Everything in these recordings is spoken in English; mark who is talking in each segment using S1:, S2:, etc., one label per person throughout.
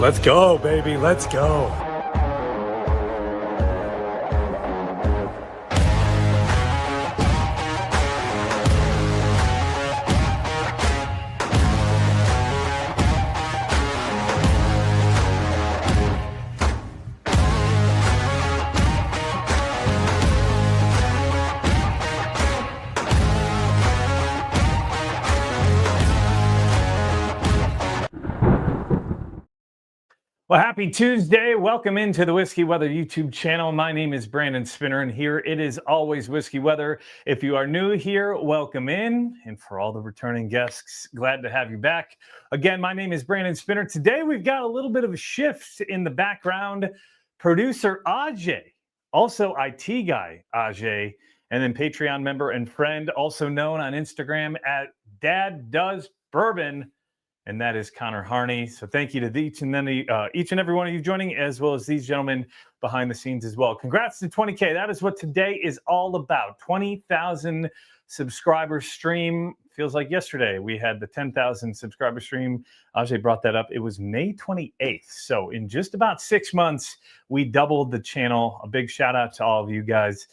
S1: Let's go, baby. Let's go. Well, happy Tuesday. Welcome into the Whiskey Weather YouTube channel. My name is Brandon Spinner, and here it is always Whiskey Weather. If you are new here, welcome in. And for all the returning guests, glad to have you back. Again, my name is Brandon Spinner. Today, we've got a little bit of a shift in the background. Producer Ajay, also IT guy Ajay, and then Patreon member and friend, also known on Instagram at Dad Does Bourbon. And that is Connor Harney. So thank you to each and every one of you joining, as well as these gentlemen behind the scenes as well. Congrats to 20K. That is what today is all about. 20,000 subscriber stream. Feels like yesterday we had the 10,000 subscriber stream. Ajay brought that up. It was May 28th. So in just about 6 months, we doubled the channel. A big shout out to all of you guys.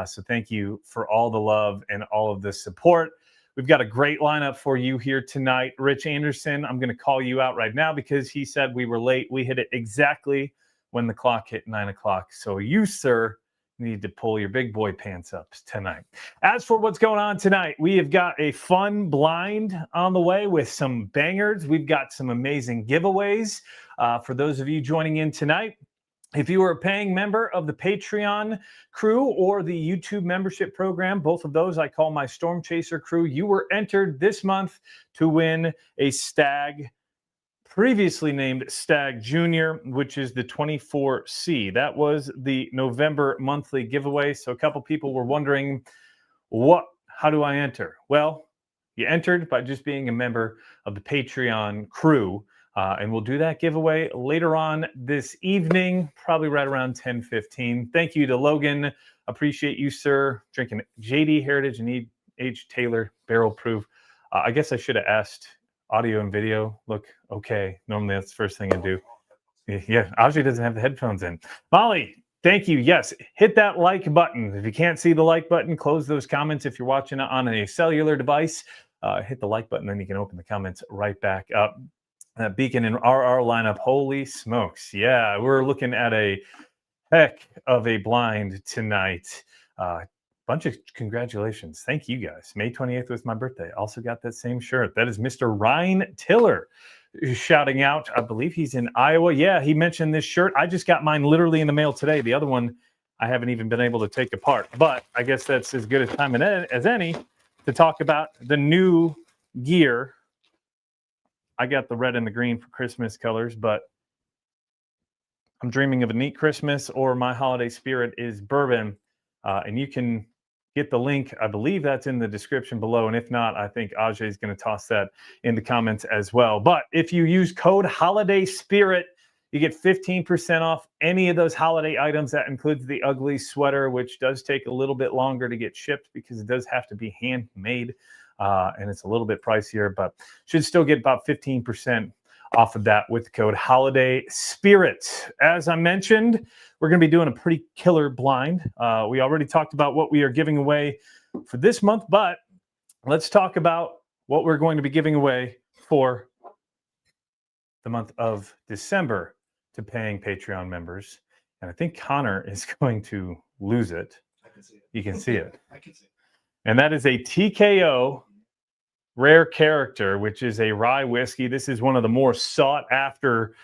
S1: So thank you for all the love and all of the support. We've got a great lineup for you here tonight. Rich Anderson, I'm going to call you out right now because he said we were late. We hit it exactly when the clock hit 9 o'clock. So you, sir, need to pull your big boy pants up tonight. As for what's going on tonight, we have got a fun blind on the way with some bangers. We've got some amazing giveaways for those of you joining in tonight. If you are a paying member of the Patreon crew or the YouTube membership program, both of those I call my Storm Chaser crew, you were entered this month to win a Stagg, previously named Stagg Junior, which is the 24C. That was the November monthly giveaway. So a couple people were wondering, how do I enter? Well, you entered by just being a member of the Patreon crew. And we'll do that giveaway later on this evening, probably right around 10:15. Thank you to Logan. Appreciate you, sir. Drinking JD Heritage and Age Taylor Barrel Proof. I guess I should have asked audio and video. Look, okay. Normally that's the first thing I do. Yeah, Ajay doesn't have the headphones in. Molly, thank you. Yes, hit that like button. If you can't see the like button, close those comments. If you're watching on a cellular device, hit the like button, then you can open the comments right back up. Beacon and RR lineup, holy smokes. Yeah, we're looking at a heck of a blind tonight. Bunch of congratulations. Thank you guys. May 28th was my birthday. Also got that same shirt. That is Mr. Ryan Tiller shouting out. I believe he's in Iowa. Yeah, he mentioned this shirt. I just got mine literally in the mail today. The other one I haven't even been able to take apart. But I guess that's as good a time as any to talk about the new gear. I got the red and the green for Christmas colors, but I'm dreaming of a neat Christmas, or my holiday spirit is bourbon. And you can get the link. I believe that's in the description below. And if not, I think Ajay is going to toss that in the comments as well. But if you use code Holiday Spirit, you get 15% off any of those holiday items. That includes the ugly sweater, which does take a little bit longer to get shipped because it does have to be handmade. And it's a little bit pricier, but should still get about 15% off of that with the code Holiday Spirit. As I mentioned, we're going to be doing a pretty killer blind. We already talked about what we are giving away for this month, but let's talk about what we're going to be giving away for the month of December to paying Patreon members. And I think Connor is going to lose it.
S2: I can see it.
S1: You can see it.
S2: I can see it.
S1: And that is a TKO Rare Character, which is a rye whiskey. This is one of the more sought after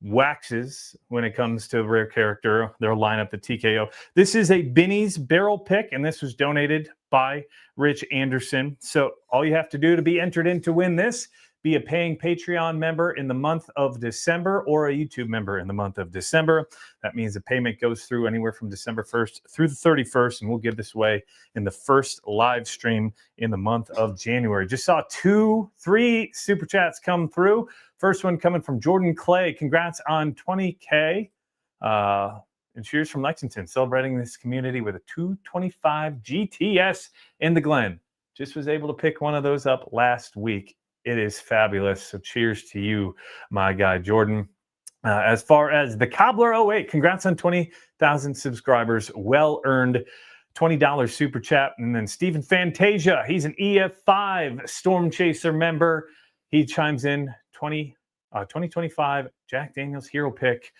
S1: waxes when it comes to Rare Character, their lineup, the TKO. This is a Binny's barrel pick, and this was donated by Rich Anderson. So all you have to do to be entered in to win this, be a paying Patreon member in the month of December or a YouTube member in the month of December. That means the payment goes through anywhere from December 1st through the 31st, and we'll give this away in the first live stream in the month of January. Just saw 3 super chats come through. First one coming from Jordan Clay. Congrats on 20K. And cheers from Lexington, celebrating this community with a 225 GTS in the Glen. Just was able to pick one of those up last week. It is fabulous. So cheers to you, my guy, Jordan. As far as the Cobbler 08, congrats on 20,000 subscribers. Well earned. $20 super chat. And then Stephen Fantasia, he's an EF5 Storm Chaser member. He chimes in 2025 Jack Daniels hero pick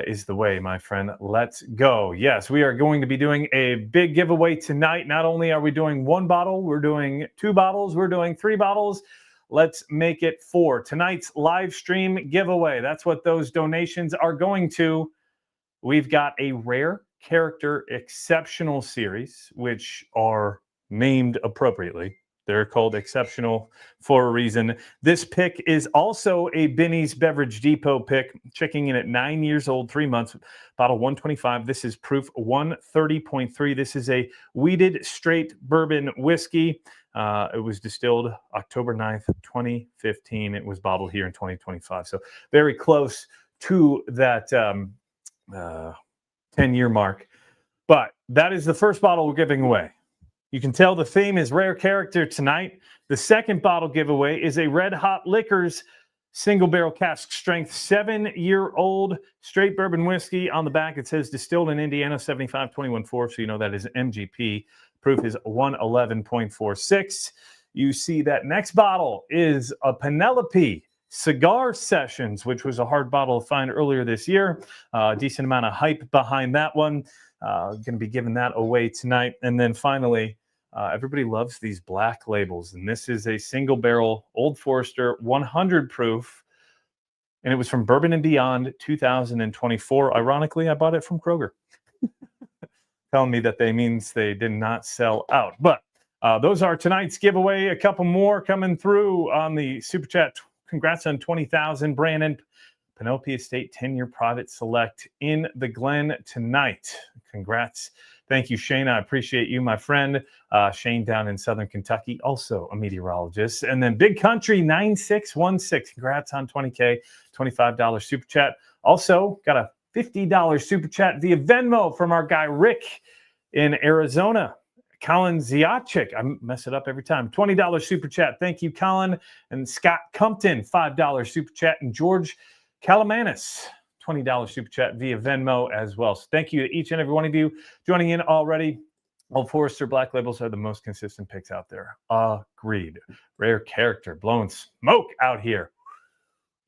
S1: is the way, my friend. Let's go. Yes, we are going to be doing a big giveaway tonight. Not only are we doing 1 bottle, we're doing 2 bottles, we're doing 3 bottles. Let's make it 4. Tonight's live stream giveaway. That's what those donations are going to. We've got a rare character exceptional series, which are named appropriately. They're called exceptional for a reason. This pick is also a Binny's Beverage Depot pick, checking in at 9 years old, 3 months, bottle 125. This is proof 130.3. This is a wheated straight bourbon whiskey. It was distilled October 9th, 2015. It was bottled here in 2025. So very close to that 10-year mark. But that is the first bottle we're giving away. You can tell the theme is rare character tonight. The second bottle giveaway is a Red Hot Liquors single barrel cask strength 7-year-old straight bourbon whiskey. On the back it says distilled in Indiana 75-21-4, so you know that is MGP. Proof is 111.46. You see that next bottle is a Penelope Cigar Sessions, which was a hard bottle to find earlier this year. Decent amount of hype behind that one. Going to be giving that away tonight. And then finally, everybody loves these black labels. And this is a single barrel Old Forester 100 proof. And it was from Bourbon and Beyond 2024. Ironically, I bought it from Kroger. Telling me that means they did not sell out. But those are tonight's giveaway. A couple more coming through on the Super Chat. Congrats on 20,000, Brandon. Penelope Estate 10-year private select in the Glen tonight. Congrats. Thank you, Shane. I appreciate you, my friend. Shane down in Southern Kentucky, also a meteorologist. And then Big Country 9616. Congrats on 20K, $25 super chat. Also got a $50 super chat via Venmo from our guy Rick in Arizona. Colin Ziachik, I mess it up every time. $20 super chat. Thank you, Colin. And Scott Compton, $5 super chat. And George Calamanis, $20 super chat via Venmo as well. So thank you to each and every one of you joining in already. Old Forester Black Labels are the most consistent picks out there. Agreed. Rare character, blowing smoke out here.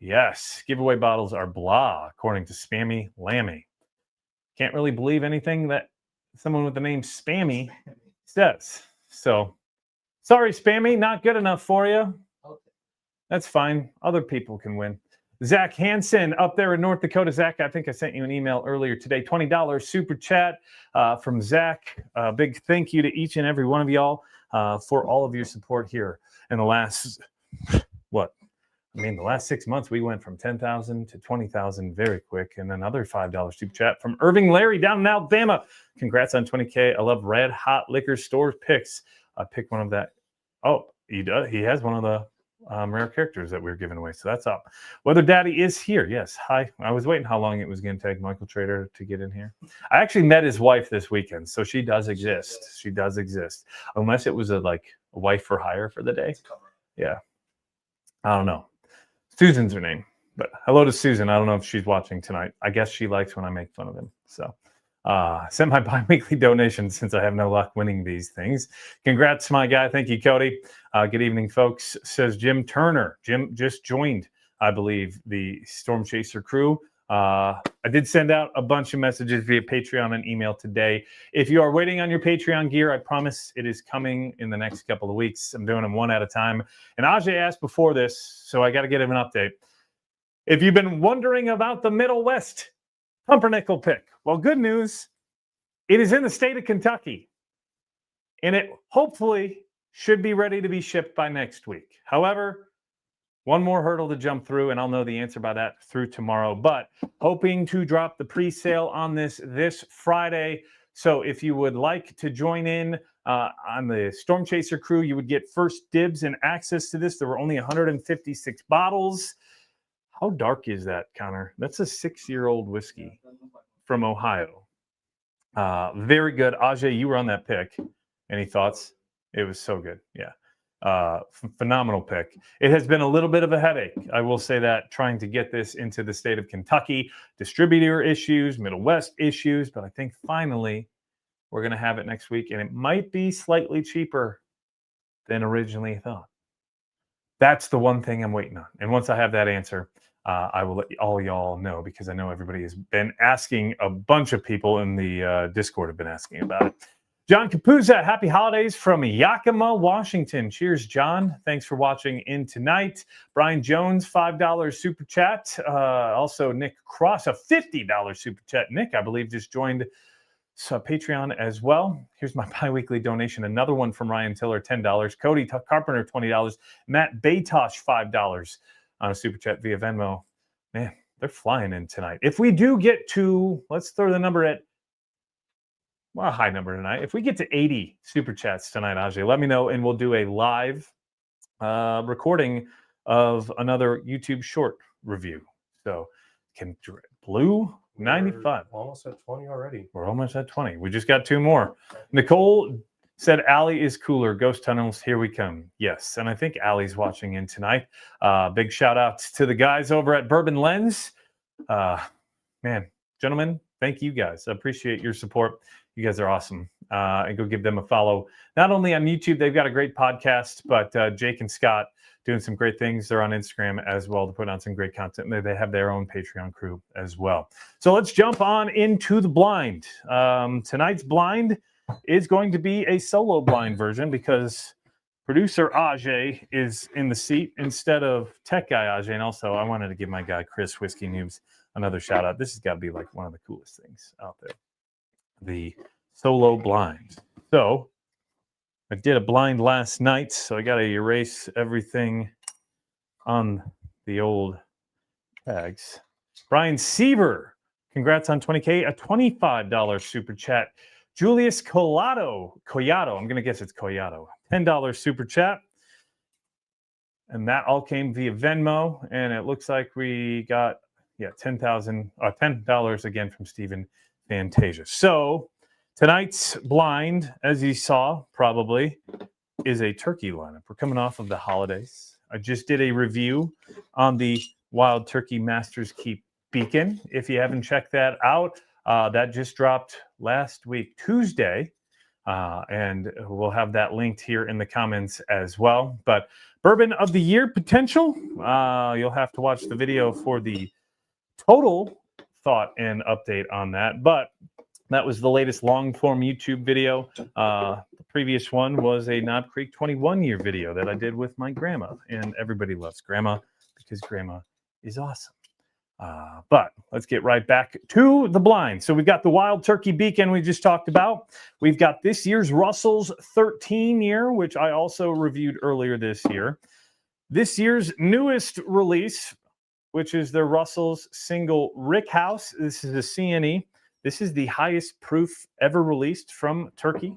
S1: Yes, giveaway bottles are blah, according to Spammy Lammy. Can't really believe anything that someone with the name Spammy says. So, sorry, Spammy, not good enough for you. That's fine. Other people can win. Zach Hansen up there in North Dakota. Zach, I think I sent you an email earlier today. $20 super chat from Zach. Big thank you to each and every one of y'all for all of your support here in the last, the last 6 months, we went from 10,000 to 20,000 very quick. And another $5 super chat from Irving Larry down in Alabama. Congrats on 20K. I love Red Hot Liquor Store picks. I picked one of that. Oh, he does. He has one of the rare characters that we're giving away. So that's up. Weather Daddy is here. Yes. Hi. I was waiting how long it was going to take Michael Trader to get in here. I actually met his wife this weekend. So she does exist. She does exist. Unless it was a wife for hire for the day. Yeah. I don't know. Susan's her name. But hello to Susan. I don't know if she's watching tonight. I guess she likes when I make fun of him. So sent my bi-weekly donation since I have no luck winning these things. Congrats, my guy. Thank you, Cody. Good evening, folks, says Jim Turner. Jim just joined, I believe, the Storm Chaser crew. I did send out a bunch of messages via Patreon and email today. If you are waiting on your Patreon gear, I promise it is coming in the next couple of weeks. I'm doing them one at a time. And Ajay asked before this, so I got to get him an update. If you've been wondering about the Middle West pumpernickel pick, well, good news. It is in the state of Kentucky. And it hopefully should be ready to be shipped by next week. However, one more hurdle to jump through, and I'll know the answer by that through tomorrow. But hoping to drop the pre-sale on this Friday. So if you would like to join in on the Storm Chaser crew, you would get first dibs and access to this. There were only 156 bottles. How dark is that, Connor? That's a 6-year-old whiskey from Ohio. Very good. Ajay, you were on that pick. Any thoughts? It was so good. Yeah. Phenomenal pick. It has been a little bit of a headache, I will say that, trying to get this into the state of Kentucky. Distributor issues, Middle West issues, but I think finally we're going to have it next week, and it might be slightly cheaper than originally thought. That's the one thing I'm waiting on. And once I have that answer, I will let all y'all know, because I know everybody has been asking. A bunch of people in the Discord have been asking about it. John Capuzza, happy holidays from Yakima, Washington. Cheers, John. Thanks for watching in tonight. Brian Jones, $5 super chat. Also, Nick Cross, a $50 super chat. Nick, I believe, just joined Patreon as well. Here's my bi-weekly donation. Another one from Ryan Tiller, $10. Cody Carpenter, $20. Matt Baytosh, $5 on a super chat via Venmo. Man, they're flying in tonight. If we do get to, let's throw the number at, well, a high number tonight. If we get to 80 super chats tonight, Ajay, let me know, and we'll do a live recording of another YouTube short review. So, Blue 95.
S2: We're almost at 20 already.
S1: We're almost at 20. We just got 2 more. Nicole said, Allie is cooler. Ghost Tunnels, here we come. Yes, and I think Allie's watching in tonight. Big shout out to the guys over at Bourbon Lens. Man, gentlemen, thank you guys. I appreciate your support. You guys are awesome. And go give them a follow. Not only on YouTube, they've got a great podcast, but Jake and Scott doing some great things. They're on Instagram as well to put on some great content. They have their own Patreon crew as well. So let's jump on into the blind. Tonight's blind is going to be a solo blind version, because producer Ajay is in the seat instead of tech guy Ajay. And also, I wanted to give my guy Chris Whiskey Noobs another shout out. This has got to be like one of the coolest things out there. The solo blind. So I did a blind last night, so I got to erase everything on the old tags. Brian Siever, congrats on 20K, a $25 super chat. Julius Collado, I'm going to guess it's Collado, $10 super chat. And that all came via Venmo, and it looks like we got, $10 again from Stephen Fantasia. So tonight's blind, as you saw probably, is a turkey lineup. We're coming off of the holidays. I just did a review on the Wild Turkey Masters Keep Beacon. If you haven't checked that out, that just dropped last week, Tuesday. And we'll have that linked here in the comments as well. But Bourbon of the Year potential, you'll have to watch the video for the total thought and update on that. But that was the latest long-form YouTube video. The previous one was a Knob Creek 21-year video that I did with my grandma. And everybody loves grandma because grandma is awesome. But let's get right back to the blind. So we've got the Wild Turkey Beacon we just talked about. We've got this year's Russell's 13-year, which I also reviewed earlier this year. This year's newest release, which is the Russell's single Rick House. This is a CNE. This is the highest proof ever released from Turkey.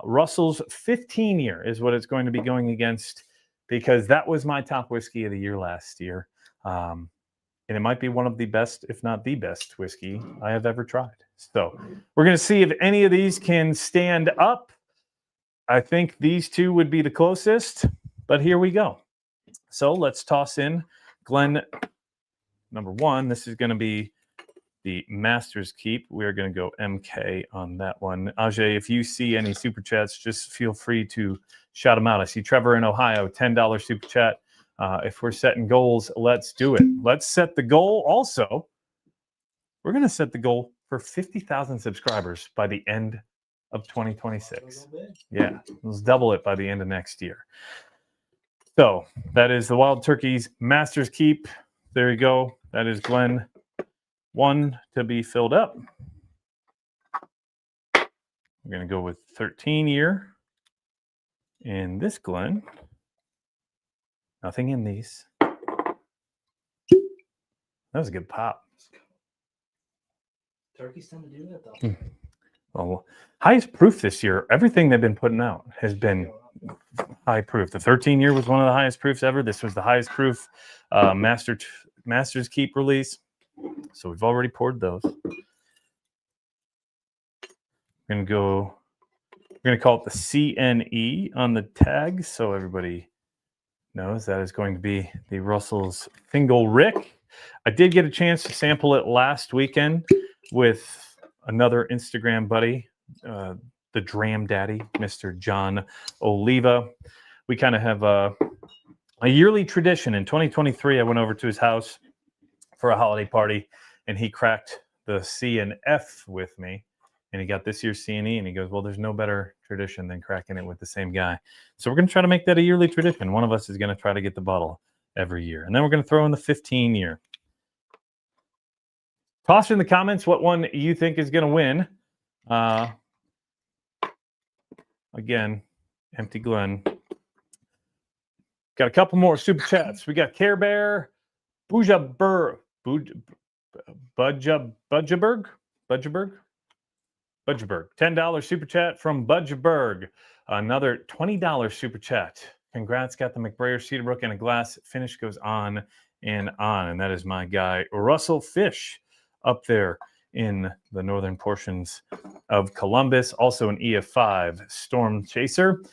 S1: Russell's 15-year is what it's going to be going against, because that was my top whiskey of the year last year. And it might be one of the best, if not the best whiskey I have ever tried. So we're going to see if any of these can stand up. I think these two would be the closest, but here we go. So let's toss in Glen number 1. This is going to be the Masters Keep. We're going to go MK on that one. Ajay, if you see any super chats, just feel free to shout them out. I see Trevor in Ohio, $10 super chat. If we're setting goals, let's do it. Let's set the goal. Also, we're going to set the goal for 50,000 subscribers by the end of 2026. Yeah, let's double it by the end of next year. So that is the Wild Turkey's Masters Keep. There you go. That is Glen 1 to be filled up. We're going to go with 13-year in this Glen. Nothing in these. That was a good pop.
S2: Turkeys tend to do that, though.
S1: Well, highest proof this year, everything they've been putting out has been high proof. The 13-year was one of the highest proofs ever. This was the highest proof Masters Keep release. So we've already poured those. We're going to go We're going to call it the CNE on the tag, so everybody knows that is going to be the Russell's Fingal Rick. I did get a chance to sample it last weekend with another Instagram buddy, the Dram Daddy, Mr. John Oliva. We kind of have a yearly tradition. In 2023, I went over to his house for a holiday party, and he cracked the C and F with me. And he got this year's CNE, and he goes, well, there's no better tradition than cracking it with the same guy. So we're going to try to make that a yearly tradition. One of us is going to try to get the bottle every year. And then we're going to throw in the 15 year. Toss in the comments what one you think is going to win. Again, Empty Glen. Got a couple more super chats. We got Care Bear, Budgeberg, $10 super chat from Budgeberg. Another $20 super chat. Congrats, got the McBrayer, Cedarbrook, and a glass. Finish goes on and on. And that is my guy, Russell Fish, up there in the northern portions of Columbus. Also an EF5 Storm Chaser.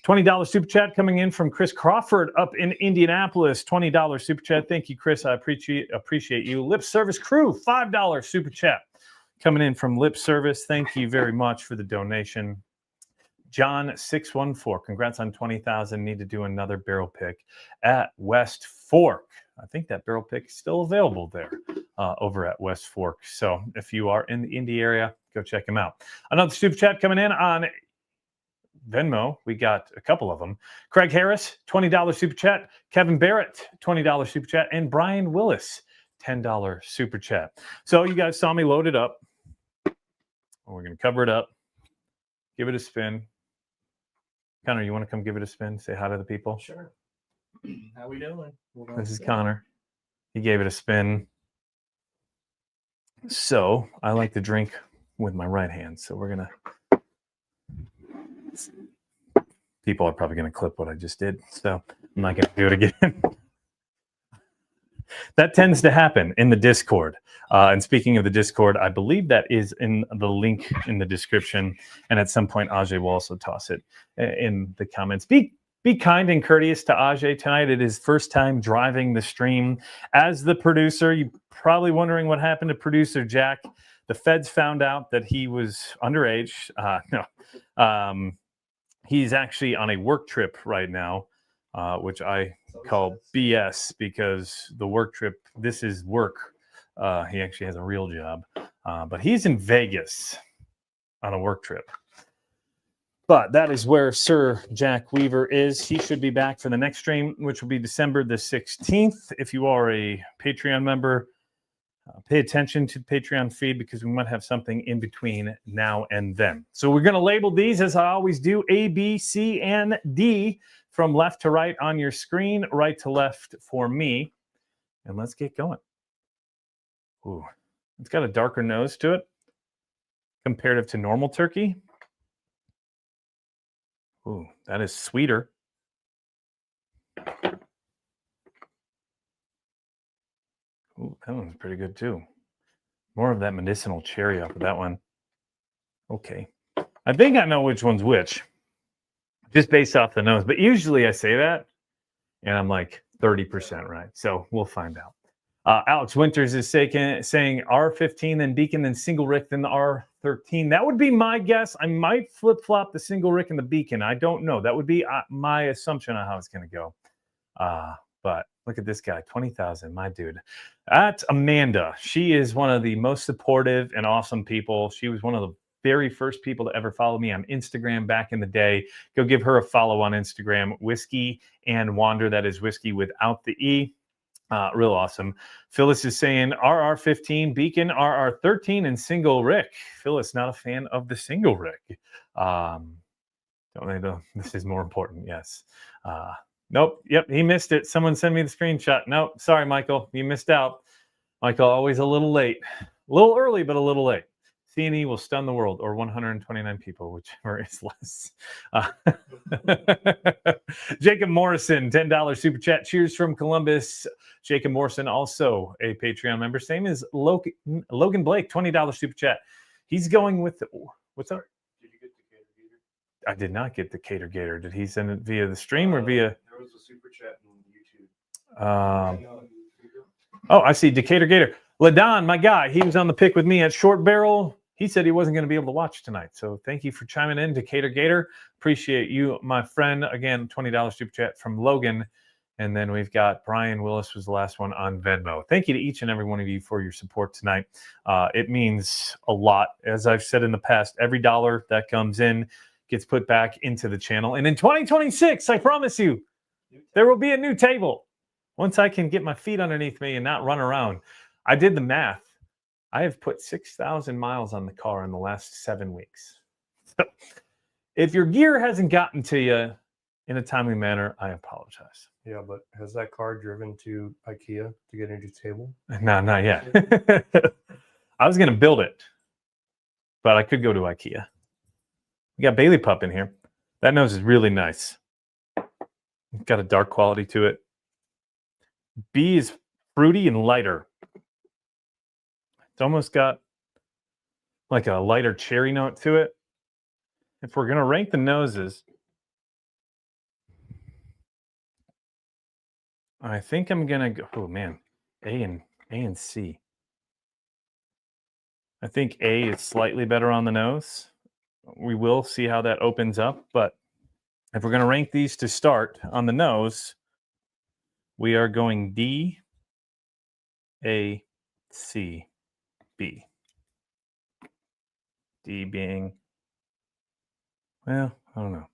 S1: $20 super chat coming in from Chris Crawford up in Indianapolis. $20 super chat. Thank you, Chris. I appreciate you. Lip Service Crew, $5 super chat coming in from Lip Service. Thank you very much for the donation. John 614. Congrats on 20,000. Need to do another barrel pick at West Fork. I think that barrel pick is still available there over at West Fork. So if you are in the Indy area, go check him out. Another super chat coming in on Venmo. We got a couple of them. Craig Harris, $20 super chat. Kevin Barrett, $20 super chat. And Brian Willis, $10 super chat. So you guys saw me load it up. We're going to cover it up. Give it a spin. Connor, you want to come give it a spin? Say hi to the people?
S2: Sure. How we doing?
S1: This is Connor. He gave it a spin. So I like to drink with my right hand. So we're going to... People are probably going to clip what I just did. So I'm not going to do it again. That tends to happen in the Discord. And speaking of the Discord, I believe that is in the link in the description. And at some point, Ajay will also toss it in the comments. Be kind and courteous to Ajay tonight. It is first time driving the stream as the producer. You're probably wondering what happened to producer Jack. The feds found out that he was underage. He's actually on a work trip right now, which I call BS because the work trip, this is work. He actually has a real job, but he's in Vegas on a work trip. But that is where Sir Jack Weaver is. He should be back for the next stream, which will be December the 16th. If you are a Patreon member, pay attention to the Patreon feed because we might have something in between now and then. So we're going to label these, as I always do, A, B, C, and D from left to right on your screen, right to left for me. And let's get going. Ooh, it's got a darker nose to it comparative to normal turkey. Ooh, that is sweeter. Ooh, that one's pretty good too. More of that medicinal cherry off of that one. Okay. I think I know which one's which, just based off the nose. But usually I say that, and I'm like 30% right. So we'll find out. Alex Winters is saying R15, then Beacon, then Single Rick, then the R13. That would be my guess. I might flip-flop the Single Rick and the Beacon. I don't know. That would be my assumption on how it's going to go. But look at this guy, 20,000, my dude. That's Amanda. She is one of the most supportive and awesome people. She was one of the very first people to ever follow me on Instagram back in the day. Go give her a follow on Instagram, Whiskey and Wander. That is whiskey without the E. Real awesome. Phyllis is saying RR15, Beacon, RR13, and Single Rick. Phyllis, not a fan of the Single Rick. Don't they though? This is more important. Yes. Nope. Yep. He missed it. Someone send me the screenshot. Nope. Sorry, Michael. You missed out. Michael, always a little late. A little early, but a little late. C&E will stun the world, or 129 people, whichever is less. Jacob Morrison, $10 super chat. Cheers from Columbus. Jacob Morrison, also a Patreon member. Same as Logan Blake, $20 super chat. He's going with what's up?
S2: Did you get the cater heater?
S1: I did not get the Cater Gator. Did he send it via the stream or via?
S2: There was a super chat on YouTube.
S1: Oh, I see Decatur Gator. LaDon, my guy, he was on the pick with me at Short Barrel. He said he wasn't going to be able to watch tonight. So thank you for chiming in, Decatur Gator. Appreciate you, my friend. Again, $20 super chat from Logan. And then we've got Brian Willis was the last one on Venmo. Thank you to each and every one of you for your support tonight. It means a lot. As I've said in the past, every dollar that comes in gets put back into the channel. And in 2026, I promise you, there will be a new table. Once I can get my feet underneath me and not run around. I did the math. I have put 6,000 miles on the car in the last 7 weeks. So if your gear hasn't gotten to you in a timely manner, I apologize.
S3: Yeah, but has that car driven to IKEA to get into table?
S1: No, not yet. I was going to build it, but I could go to IKEA. We got Bailey Pup in here. That nose is really nice. It's got a dark quality to it. B is fruity and lighter. It's almost got like a lighter cherry note to it. If we're going to rank the noses, I think I'm going to go, oh man, A and C. I think A is slightly better on the nose. We will see how that opens up, but if we're going to rank these to start on the nose, we are going D, A, C, B. D being, well, I don't know.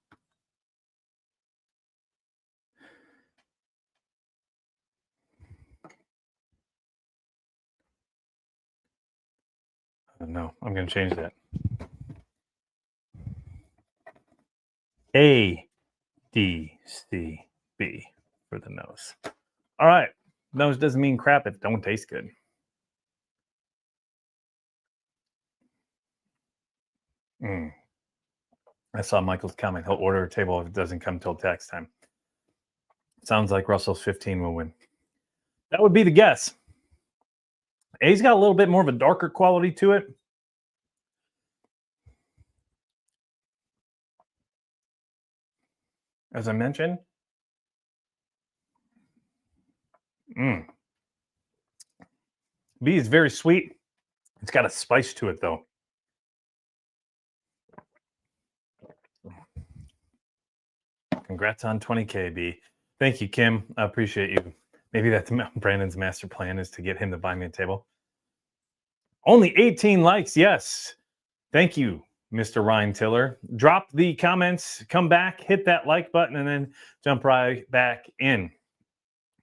S1: No, I'm going to change that. A, D, C, B for the nose. All right. Nose doesn't mean crap if it don't taste good. I saw Michael's comment. He'll order a table if it doesn't come till tax time. Sounds like Russell's 15 will win. That would be the guess. A's got a little bit more of a darker quality to it. As I mentioned. B is very sweet. It's got a spice to it, though. Congrats on 20K, B. Thank you, Kim. I appreciate you. Maybe that's Brandon's master plan is to get him to buy me a table. Only 18 likes. Yes. Thank you, Mr. Ryan Tiller. Drop the comments, come back, hit that like button, and then jump right back in.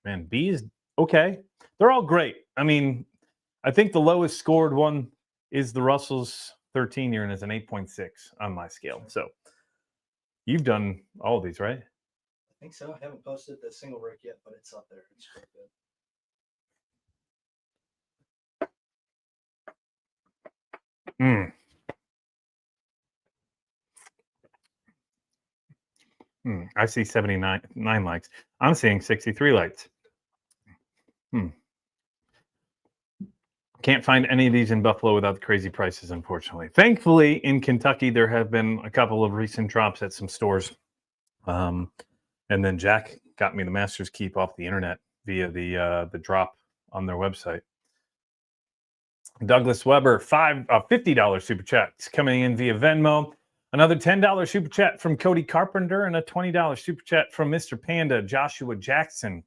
S1: Man, B is okay. They're all great. I mean, I think the lowest scored one is the Russell's 13-year, and it's an 8.6 on my scale. So you've done all of these, right?
S2: I think so. I haven't posted the single break yet, but it's up there. It's quite good.
S1: I see 79 likes. I'm seeing 63 likes. Can't find any of these in Buffalo without the crazy prices, unfortunately. Thankfully, in Kentucky, there have been a couple of recent drops at some stores. And then Jack got me the Master's Keep off the internet via the drop on their website. Douglas Weber, $50 super chat coming in via Venmo. Another $10 super chat from Cody Carpenter and a $20 super chat from Mr. Panda, Joshua Jackson.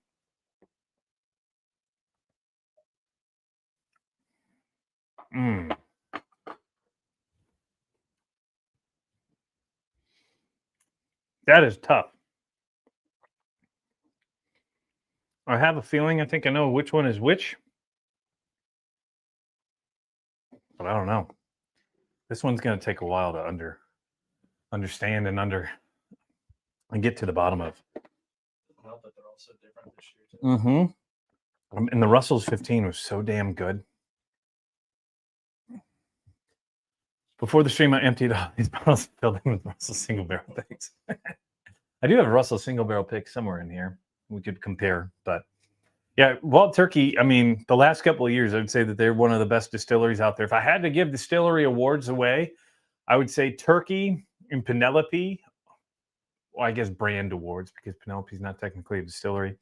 S1: That is tough. I have a feeling I think I know which one is which. But I don't know. This one's going to take a while to understand and get to the bottom of.
S2: Well, but they're also different this year, too.
S1: And the Russell's 15 was so damn good. Before the stream, I emptied all these bottles and filled them with Russell single barrel picks. I do have a Russell single barrel pick somewhere in here. We could compare, but yeah, Wild Turkey, I mean, the last couple of years, I would say that they're one of the best distilleries out there. If I had to give distillery awards away, I would say Turkey and Penelope well, I guess brand awards, because Penelope's not technically a distillery.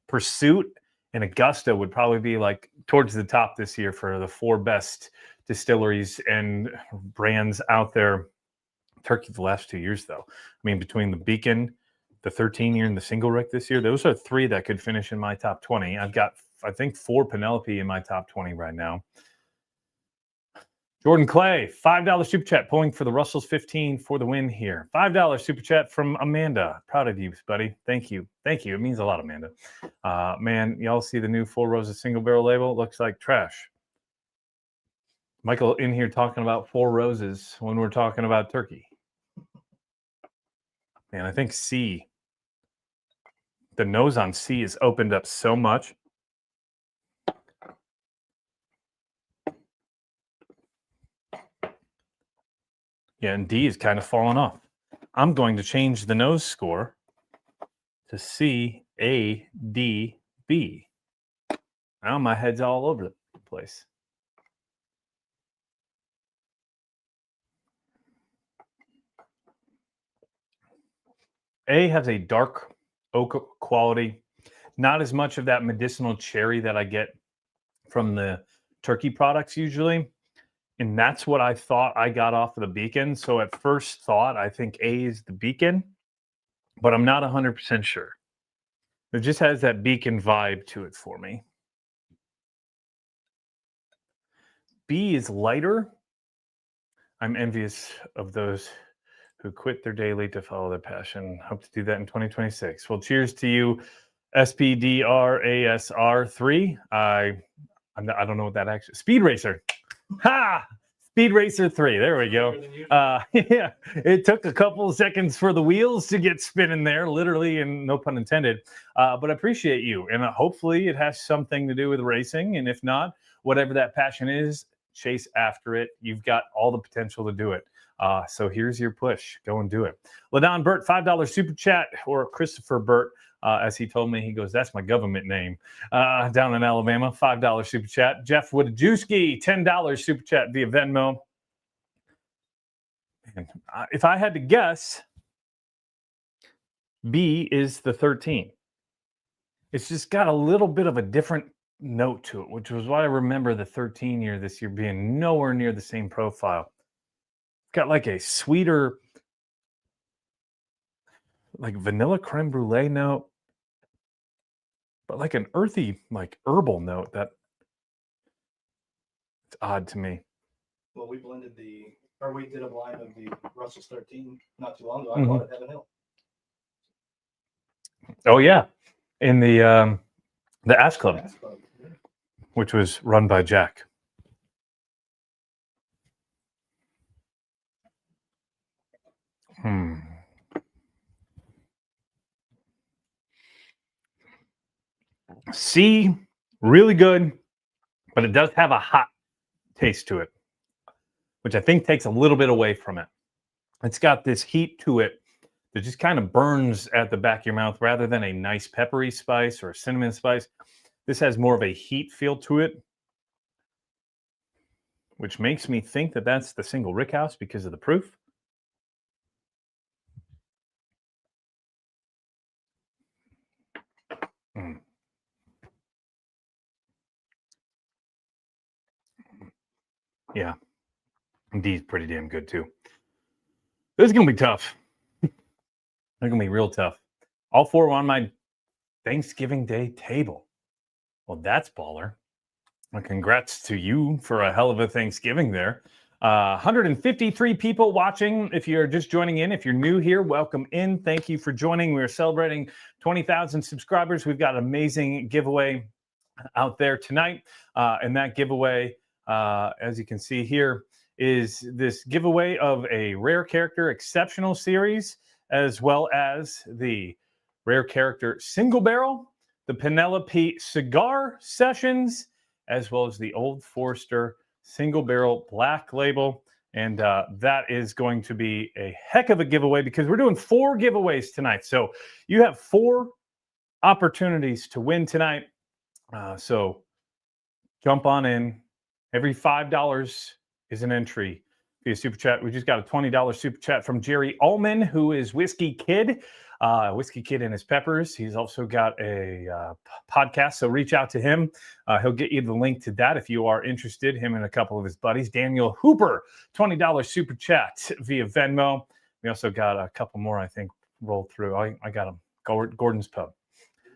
S1: Pursuit and Augusta would probably be like towards the top this year for the 4 best distilleries and brands out there. Turkey the last 2 years, though. I mean, between the Beacon, the 13 year, and the Single Rick this year, those are 3 that could finish in my top 20. I've got, I think, 4 Penelope in my top 20 right now. Jordan Clay, $5 super chat, pulling for the Russells 15 for the win here. $5 super chat from Amanda. Proud of you, buddy. Thank you. Thank you. It means a lot, Amanda. Man, y'all see the new Four Roses single barrel label? It looks like trash. Michael in here talking about Four Roses when we're talking about turkey. Man, I think C, the nose on C is opened up so much. Yeah, and D is kind of falling off. I'm going to change the nose score to C, A, D, B. Now my head's all over the place. A has a dark oak quality, not as much of that medicinal cherry that I get from the turkey products usually. And that's what I thought I got off of the Beacon. So at first thought, I think A is the Beacon, but I'm not 100% sure. It just has that Beacon vibe to it for me. B is lighter. I'm envious of those who quit their daily to follow their passion. Hope to do that in 2026. Well, cheers to you, SPDRASR3. I don't know what that actually... Speed Racer. Ha! Speed Racer 3. There we go. Yeah, it took a couple of seconds for the wheels to get spinning there, literally, and no pun intended. But I appreciate you. And hopefully it has something to do with racing. And if not, whatever that passion is, chase after it. You've got all the potential to do it. So here's your push. Go and do it. LaDon Burt, $5 super chat, or Christopher Burt, as he told me. He goes, that's my government name. Down in Alabama, $5 super chat. Jeff Wojciechowski, $10 super chat via Venmo. And if I had to guess, B is the 13. It's just got a little bit of a different note to it, which was why I remember the 13 year this year being nowhere near the same profile. Got like a sweeter, like vanilla creme brulee note, but like an earthy, like herbal note that it's odd to me.
S2: Well, we did a blind of the Russell's 13 not too long ago. I bought it at Heaven Hill.
S1: Oh yeah, in the Ash Club,
S2: Yeah.
S1: which was run by Jack. C, really good, but it does have a hot taste to it, which I think takes a little bit away from it. It's got this heat to it that just kind of burns at the back of your mouth rather than a nice peppery spice or a cinnamon spice. This has more of a heat feel to it, which makes me think that that's the single rick house because of the proof. Yeah, D's pretty damn good too. This is gonna be tough. They're gonna be real tough. All 4 were on my Thanksgiving Day table. Well, that's baller. Well, congrats to you for a hell of a Thanksgiving there. 153 people watching. If you're just joining in, if you're new here, welcome in. Thank you for joining. We're celebrating 20,000 subscribers. We've got an amazing giveaway out there tonight. And that giveaway, as you can see here, is this giveaway of a Rare Character Exceptional Series, as well as the Rare Character Single Barrel, the Penelope Cigar Sessions, as well as the Old Forester Single Barrel Black Label. And that is going to be a heck of a giveaway because we're doing 4 giveaways tonight. So you have 4 opportunities to win tonight. So jump on in. Every $5 is an entry via Super Chat. We just got a $20 Super Chat from Jerry Ullman, who is Whiskey Kid. Whiskey Kid and his Peppers. He's also got a podcast, so reach out to him. He'll get you the link to that if you are interested. Him and a couple of his buddies. Daniel Hooper, $20 Super Chat via Venmo. We also got a couple more, I think, roll through. I got them. Gordon's Pub.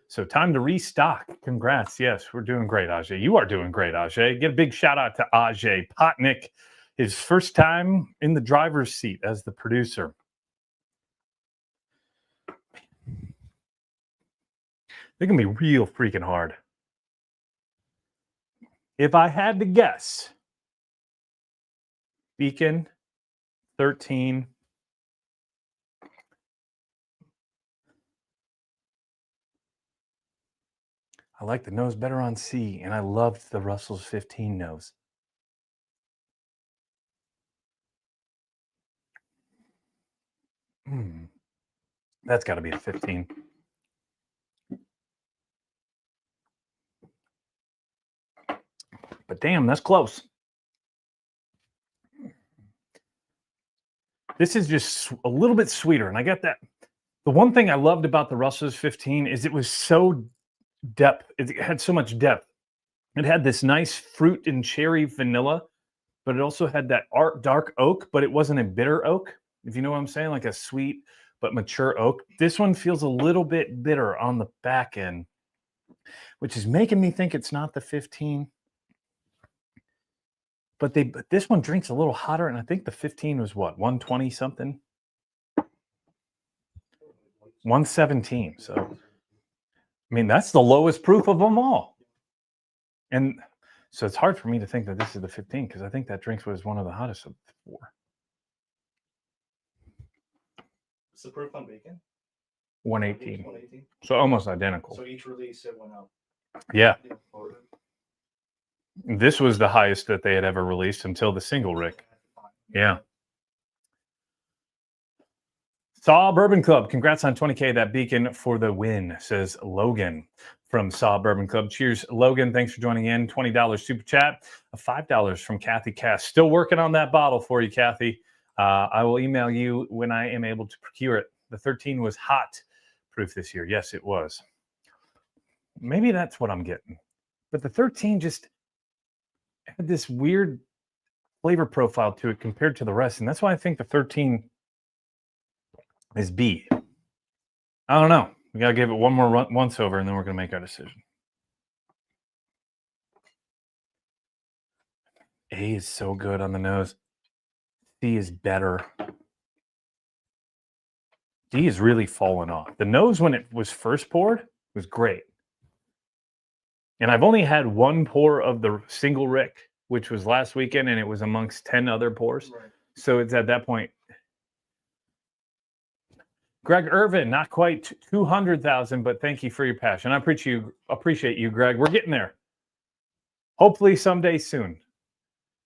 S1: So time to restock. Congrats. Yes, we're doing great, Ajay. You are doing great, Ajay. Get a big shout out to Ajay Patnaik. His first time in the driver's seat as the producer. They're going to be real freaking hard. If I had to guess, Beacon, 13. I like the nose better on C, and I loved the Russell's 15 nose. That's got to be a 15. But damn, that's close. This is just a little bit sweeter, and I got that. The one thing I loved about the Russell's 15 is it was so depth. It had so much depth. It had this nice fruit and cherry vanilla, but it also had that dark oak, but it wasn't a bitter oak, if you know what I'm saying, like a sweet but mature oak. This one feels a little bit bitter on the back end, which is making me think it's not the 15. But this one drinks a little hotter, and I think the 15 was what, 120 something? 117. So, I mean, that's the lowest proof of them all. And so it's hard for me to think that this is the 15 because I think that drink was one of the hottest of the four.
S2: What's the proof on Bacon?
S1: 118.
S2: 118.
S1: So almost identical.
S2: So each release it went up.
S1: Yeah. This was the highest that they had ever released until the single Rick. Yeah. Saw Bourbon Club. Congrats on 20K. That Beacon for the win, says Logan from Saw Bourbon Club. Cheers, Logan. Thanks for joining in. $20 super chat. $5 from Kathy Cass. Still working on that bottle for you, Kathy. I will email you when I am able to procure it. The 13 was hot proof this year. Yes, it was. Maybe that's what I'm getting. But the 13 just had this weird flavor profile to it compared to the rest. And that's why I think the 13 is B. I don't know. We got to give it one more once over, and then we're going to make our decision. A is so good on the nose. C is better. D is really fallen off. The nose, when it was first poured, was great. And I've only had one pour of the single Rick, which was last weekend, and it was amongst 10 other pours. Right. So it's at that point. Greg Irvin, not quite 200,000, but thank you for your passion. I appreciate you, Greg. We're getting there. Hopefully someday soon.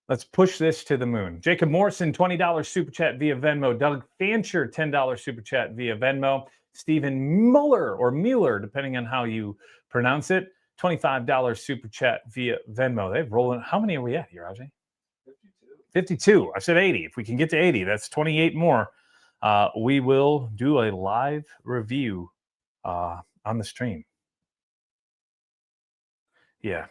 S1: Let's push this to the moon. Jacob Morrison, $20 super chat via Venmo. Doug Fancher, $10 super chat via Venmo. Stephen Muller, or Mueller, depending on how you pronounce it, $25 super chat via Venmo. They've rolling. How many are we at here, Ajay? 52. I said 80. If we can get to 80, that's 28 more. We will do a live review on the stream. Yeah,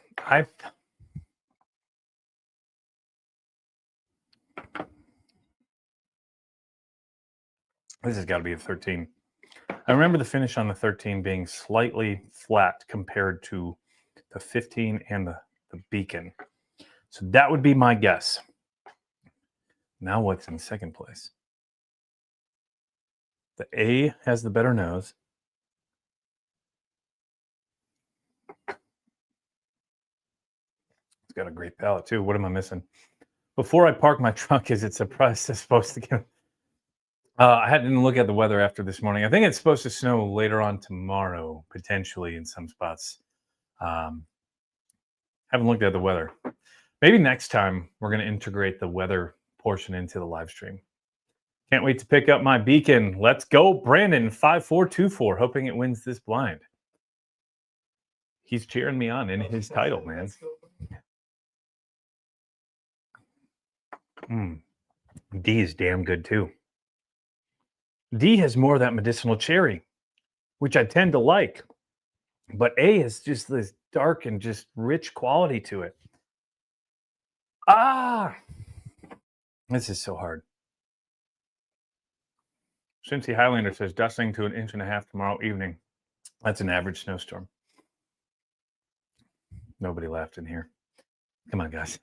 S1: this has got to be a 13. I remember the finish on the 13 being slightly flat compared to the 15 and the Beacon. So that would be my guess. Now what's in second place? The A has the better nose. It's got a great palate too. What am I missing? Before I park my truck, is it surprised it's supposed to get... I hadn't look at the weather after this morning. I think it's supposed to snow later on tomorrow, potentially in some spots. Haven't looked at the weather. Maybe next time we're going to integrate the weather portion into the live stream. Can't wait to pick up my Beacon. Let's go, Brandon, 5424, hoping it wins this blind. He's cheering me on in his title, man. D is damn good too. D has more of that medicinal cherry, which I tend to like. But A is just this dark and just rich quality to it. This is so hard. Cincy Highlander says dusting to 1.5 inches tomorrow evening. That's an average snowstorm. Nobody laughed in here. Come on, guys.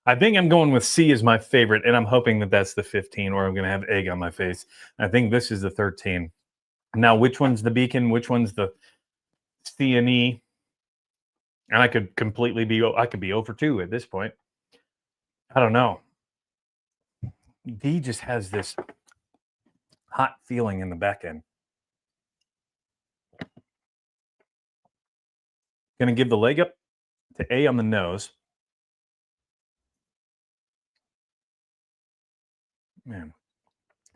S1: I think I'm going with C as my favorite, and I'm hoping that that's the 15, or I'm going to have egg on my face. I think this is the 13. Now, which one's the beacon? Which one's the C and E? And I could completely be, I could be over 2 at this point. I don't know. D just has this hot feeling in the back end. Going to give the leg up to A on the nose. Man,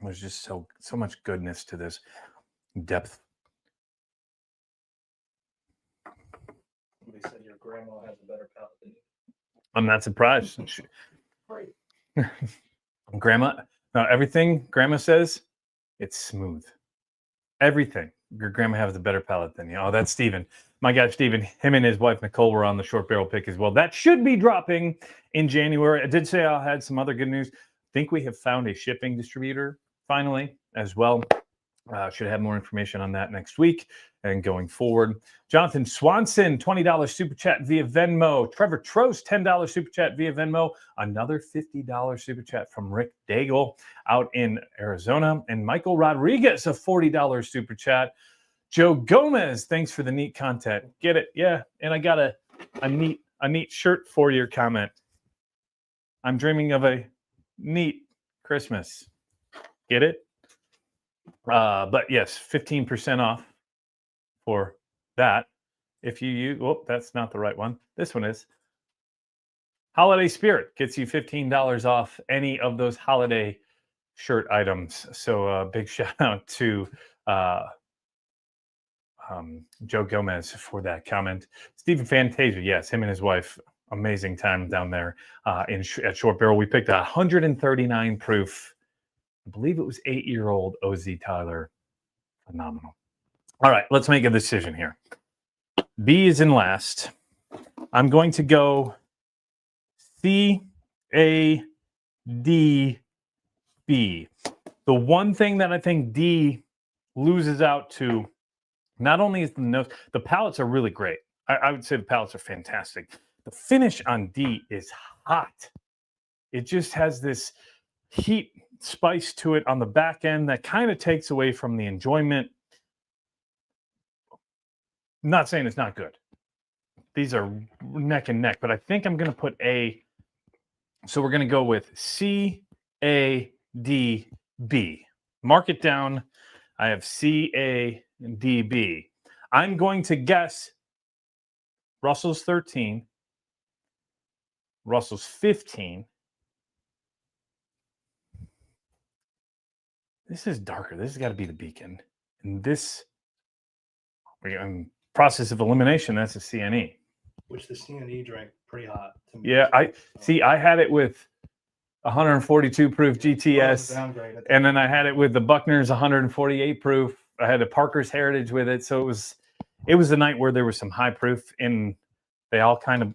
S1: there's just so much goodness to this depth.
S2: Somebody said your grandma has a better palate than you.
S1: I'm not surprised. Grandma, no, everything Grandma says, it's smooth. Everything. Your grandma has a better palate than you. Oh, that's Steven. My guy, Steven, him and his wife, Nicole, were on the short barrel pick as well. That should be dropping in January. I did say I had some other good news. I think we have found a shipping distributor finally as well. Should have more information on that next week and going forward. Jonathan Swanson, $20 super chat via Venmo. Trevor Trost, $10 super chat via Venmo. Another $50 super chat from Rick Daigle out in Arizona. And Michael Rodriguez, a $40 super chat. Joe Gomez, thanks for the neat content. Get it? Yeah. And I got a neat shirt for your comment. I'm dreaming of a neat Christmas. Get it? But yes, 15% off for that. If you use, oh, that's not the right one. This one is. Holiday Spirit gets you $15 off any of those holiday shirt items. So big shout out to Joe Gomez for that comment. Stephen Fantasia, yes, him and his wife, amazing time down there at Short Barrel. We picked 139 proof. I believe it was 8-year-old OZ Tyler. Phenomenal. All right, let's make a decision here. B is in last. I'm going to go C, A, D, B. The one thing that I think D loses out to, not only is the nose, the palates are really great. I would say the palates are fantastic. The finish on D is hot. It just has this heat spice to it on the back end that kind of takes away from the enjoyment. I'm not saying it's not good. These are neck and neck, but I think I'm going to put A. So we're going to go with C, A, D, B. Mark it down. I have C, A, and D, B. I'm going to guess Russell's 13, Russell's 15. This is darker. This has got to be the beacon. And this, process of elimination, that's a CNE.
S2: Which the CNE drank pretty hot. To me.
S1: Yeah, I had it with 142 proof GTS, and then I had it with the Buckner's 148 proof. I had a Parker's Heritage with it, so it was the night where there was some high proof, and they all kind of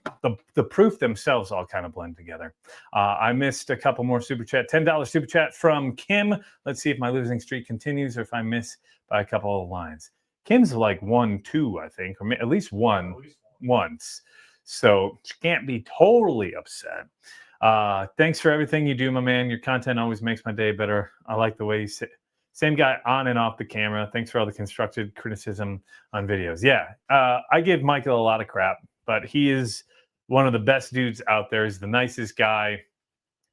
S1: the proof themselves all kind of blend together. I missed a couple more super chat. $10 super chat from Kim. Let's see if my losing streak continues or if I miss by a couple of lines. Kim's like 1-2, I think, or at least one once. So she can't be totally upset. Thanks for everything you do, my man. Your content always makes my day better. I like the way you say. Same guy on and off the camera. Thanks for all the constructive criticism on videos. Yeah, I give Michael a lot of crap, but he is one of the best dudes out there. He's the nicest guy.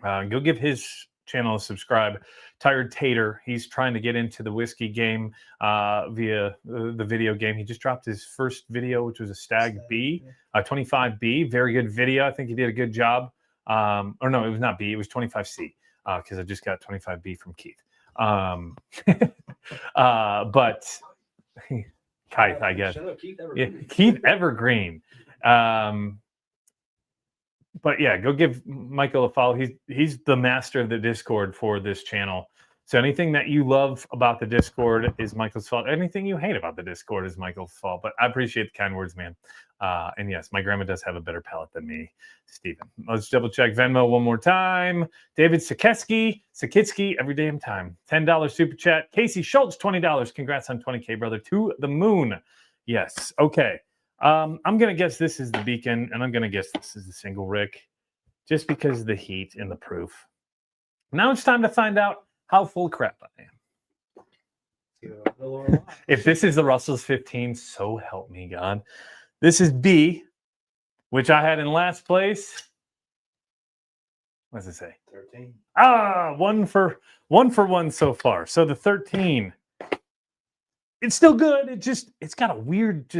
S1: Go give his channel a subscribe. Tired Tater. He's trying to get into the whiskey game via the video game. He just dropped his first video, which was a Stagg B, 25B. Very good video. I think he did a good job. Or no, it was not B. It was 25C because I just got 25B from Keith. But Keith, I guess. Keith Evergreen. But yeah, go give Michael a follow. He's the master of the Discord for this channel. So anything that you love about the Discord is Michael's fault. Anything you hate about the Discord is Michael's fault. But I appreciate the kind words, man. And yes, my grandma does have a better palate than me, Steven. Let's double check Venmo one more time. David Sakitsky, every damn time. $10 super chat. Casey Schultz, $20. Congrats on 20K, brother. To the moon. Yes. Okay. I'm going to guess this is the beacon, and I'm going to guess this is the single Rick, just because of the heat and the proof. Now it's time to find out how full crap I am. If this is the Russell's 15, so help me God. This is B, which I had in last place. What does it say?
S2: 13.
S1: One for one so far. So the 13. It's still good. It's got a weird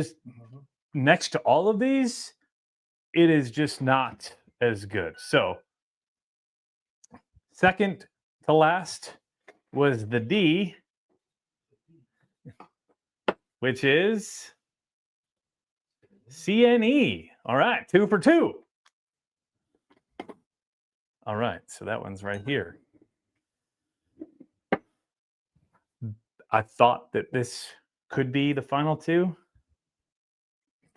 S1: next to all of these, it is just not as good. So second to last was the D, which is CNE. All right, 2 for 2. All right, so that one's right here. I thought that this could be the final two.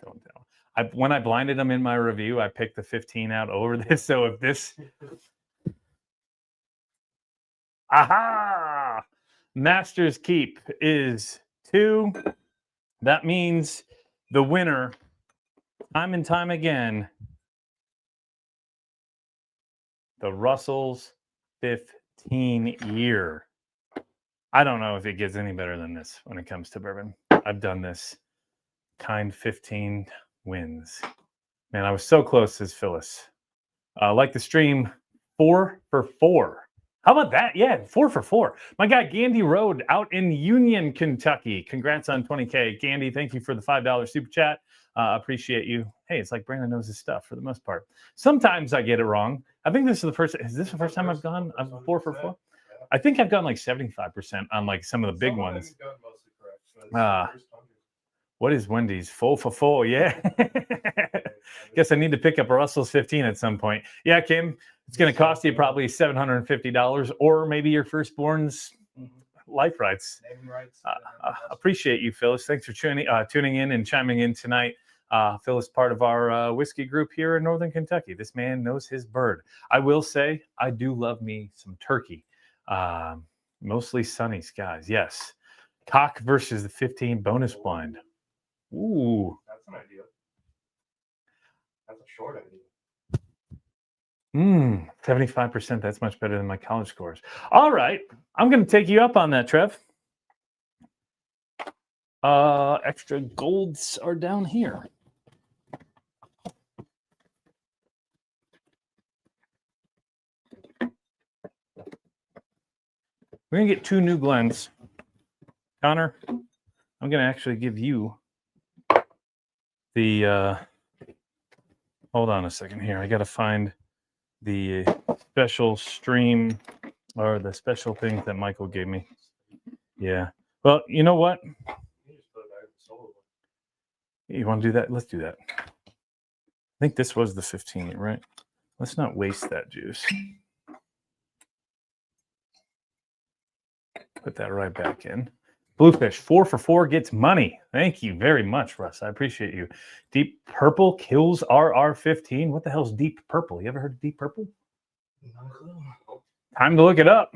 S1: Don't tell. When I blinded them in my review, I picked the 15 out over this. So if this, aha, Master's Keep is 2. That means the winner, time and time again, the Russell's 15 year. I don't know if it gets any better than this when it comes to bourbon. I've done this. Kind 15 wins. Man, I was so close as Phyllis. Like the stream, 4 for 4. How about that? Yeah, 4 for 4. My guy, Gandy Road, out in Union, Kentucky. Congrats on 20K. Gandy, thank you for the $5 super chat. Appreciate you. Hey, it's like Brandon knows his stuff for the most part. Sometimes I get it wrong. I think this is the first. Is this the first time I've gone 4 for 4? I think I've gone like 75% on like some of the big ones. What is Wendy's? 4 for 4, yeah. Guess I need to pick up a Russell's 15 at some point. Yeah, Kim, it's going to cost you probably $750 or maybe your firstborn's life rights. Appreciate you, Phyllis. Thanks for tuning in and chiming in tonight. Phyllis, part of our whiskey group here in Northern Kentucky. This man knows his bird. I will say I do love me some turkey. Mostly sunny skies, yes. Cock versus the 15 bonus blind. Ooh.
S3: That's an idea. That's a short idea.
S1: 75%. That's much better than my college scores. All right. I'm going to take you up on that, Trev. Extra golds are down here. We're going to get 2 new Glens. Connor, I'm going to actually give you the hold on a second here. I got to find the special stream or the special things that Michael gave me. Yeah. Well, you know what? You want to do that? Let's do that. I think this was the 15, right? Let's not waste that juice. Put that right back in. Bluefish, 4 for 4 gets money. Thank you very much, Russ. I appreciate you. Deep Purple kills RR15. What the hell's Deep Purple? You ever heard of Deep Purple?
S2: No.
S1: Time to look it up.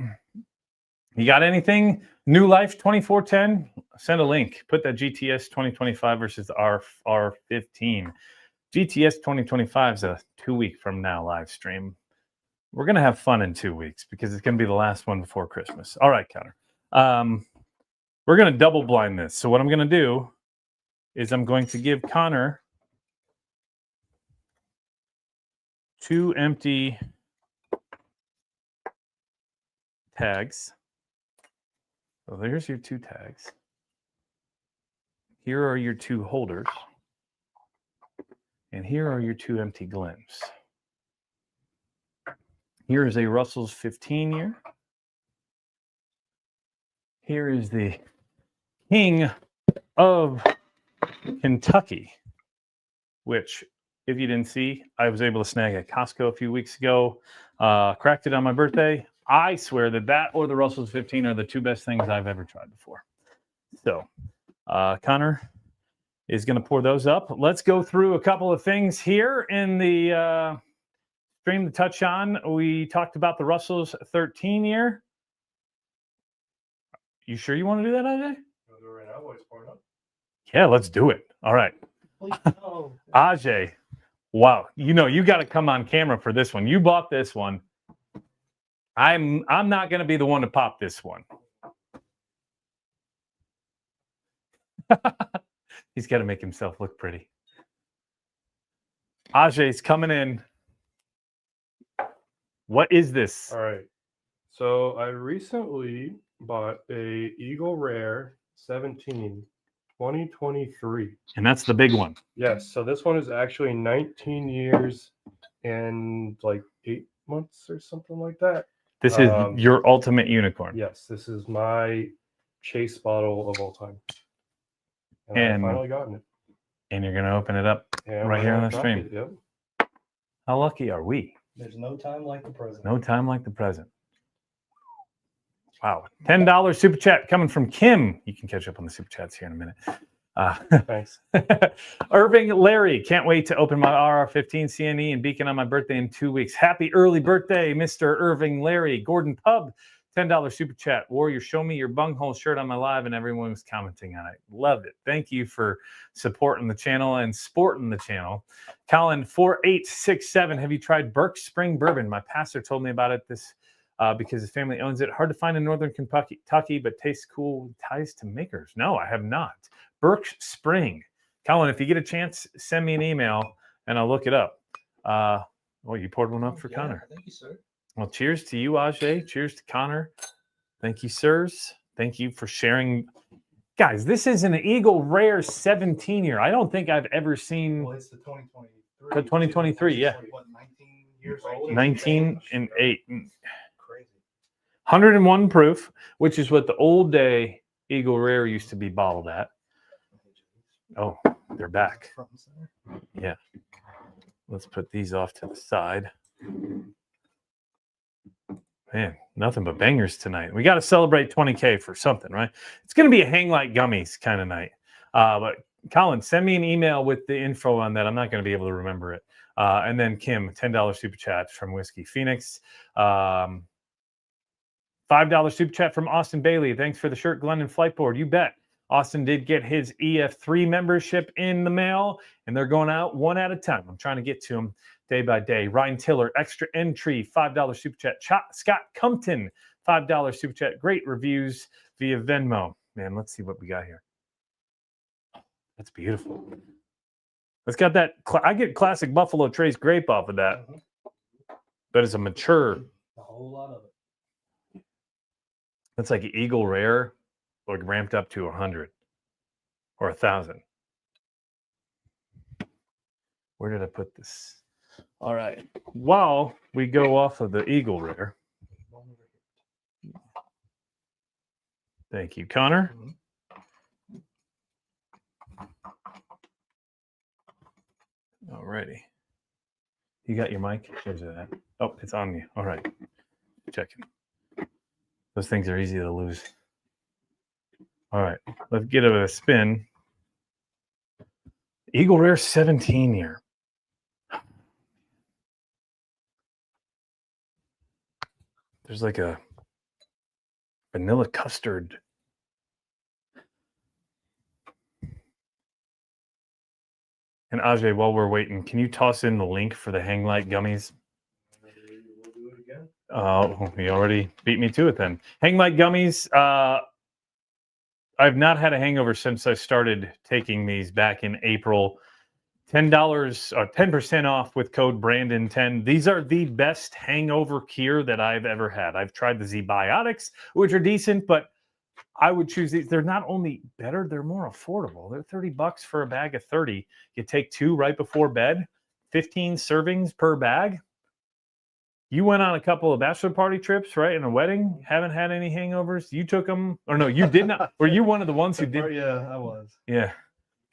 S1: You got anything? New Life 2410? Send a link. Put that GTS 2025 versus the RR15. GTS 2025 is a 2-week from now live stream. We're going to have fun in 2 weeks because it's going to be the last one before Christmas. All right, Connor. We're going to double blind this. So what I'm going to do is I'm going to give Connor 2 empty tags. So there's your 2 tags. Here are your 2 holders. And here are your 2 empty Glens. Here is a Russell's 15 year. Here is the King of Kentucky, which if you didn't see, I was able to snag at Costco a few weeks ago. Cracked it on my birthday. I swear that or the Russell's 15 are the two best things I've ever tried before. So, Connor is going to pour those up. Let's go through a couple of things here in the stream to touch on. We talked about the Russell's 13 year. You sure you want to do that, Ajay?
S3: Right now, while it's pouring up.
S1: Yeah, let's do it. All right.
S2: Oh,
S1: Ajay, wow. You got to come on camera for this one. You bought this one. I'm not going to be the one to pop this one. He's got to make himself look pretty. Ajay's coming in. What is this?
S3: All right. So I recently bought a Eagle Rare 17 2023.
S1: And that's the big one.
S3: Yes. So this one is actually 19 years and like 8 months or something like that.
S1: This is your ultimate unicorn.
S3: Yes. This is my chase bottle of all time. And I've finally gotten it.
S1: And you're going to open it up
S3: And
S1: right here on the stream.
S3: Yep.
S1: How lucky are we?
S2: there's no time like the present.
S1: No time like the present. Wow. $10 super chat coming from Kim. You can catch up on the super chats here in a minute.
S3: Thanks.
S1: Irving Larry, can't wait to open my RR15 CNE and Beacon on my birthday in 2 weeks. Happy early birthday, Mr. Irving Larry. Gordon Pub, $10 super chat. Warrior, show me your bunghole shirt on my live, and everyone was commenting on it. Loved it. Thank you for supporting the channel and sporting the channel. Colin 4867, have you tried Burke's Spring Bourbon? My pastor told me about it because his family owns it. Hard to find in Northern Kentucky, but tastes cool with ties to makers. No, I have not. Burke's Spring. Colin, if you get a chance, send me an email and I'll look it up. You poured one up for Connor.
S2: Thank you, sir.
S1: Well, cheers to you, Ajay. Cheers to Connor. Thank you, sirs. Thank you for sharing. Guys, this is an Eagle Rare 17 year. I don't think I've ever seen.
S2: Well, it's the 2023.
S1: The 2023, yeah.
S2: What, 19 years old?
S1: 19 and 8.
S2: Crazy.
S1: 101 proof, which is what the old day Eagle Rare used to be bottled at. Oh, they're back.
S2: Front and center.
S1: Yeah. Let's put these off to the side. Man, nothing but bangers tonight. We got to celebrate 20K for something, right? It's going to be a Hanglight Gummies kind of night. But Colin, send me an email with the info on that. I'm not going to be able to remember it. And then Kim, $10 super chat from Whiskey Phoenix. $5 super chat from Austin Bailey. Thanks for the shirt, Glenn and Flightboard. You bet. Austin did get his EF3 membership in the mail, and they're going out one at a time. I'm trying to get to them day by day. Ryan Tiller, extra entry, $5 super chat. Scott Compton, $5 super chat. Great reviews via Venmo. Man, let's see what we got here. That's beautiful. It's got that. I get classic Buffalo Trace grape off of that, but it's a mature.
S2: A whole lot of it.
S1: It's like Eagle Rare, like ramped up to 100 or 1,000. Where did I put this? All right. While we go off of the Eagle Rare. Thank you, Connor. All righty. You got your mic? Where's it at? Oh, it's on you. All right. Checking. Those things are easy to lose. All right. Let's get a spin. Eagle Rare 17 year. There's like a vanilla custard. And Ajay, while we're waiting, can you toss in the link for the Hanglight Gummies?
S2: We'll do it again.
S1: You already beat me to it then. Hanglight Gummies. I've not had a hangover since I started taking these back in April. $10 or 10% off with code Brandon10. These are the best hangover cure that I've ever had. I've tried the Z-Biotics, which are decent, but I would choose these. They're not only better, they're more affordable. They're $30 for a bag of 30. You take 2 right before bed, 15 servings per bag. You went on a couple of bachelor party trips, right? And a wedding. Haven't had any hangovers. You took them, or no, you did not. Were you one of the ones who did?
S2: Yeah, I was.
S1: Yeah.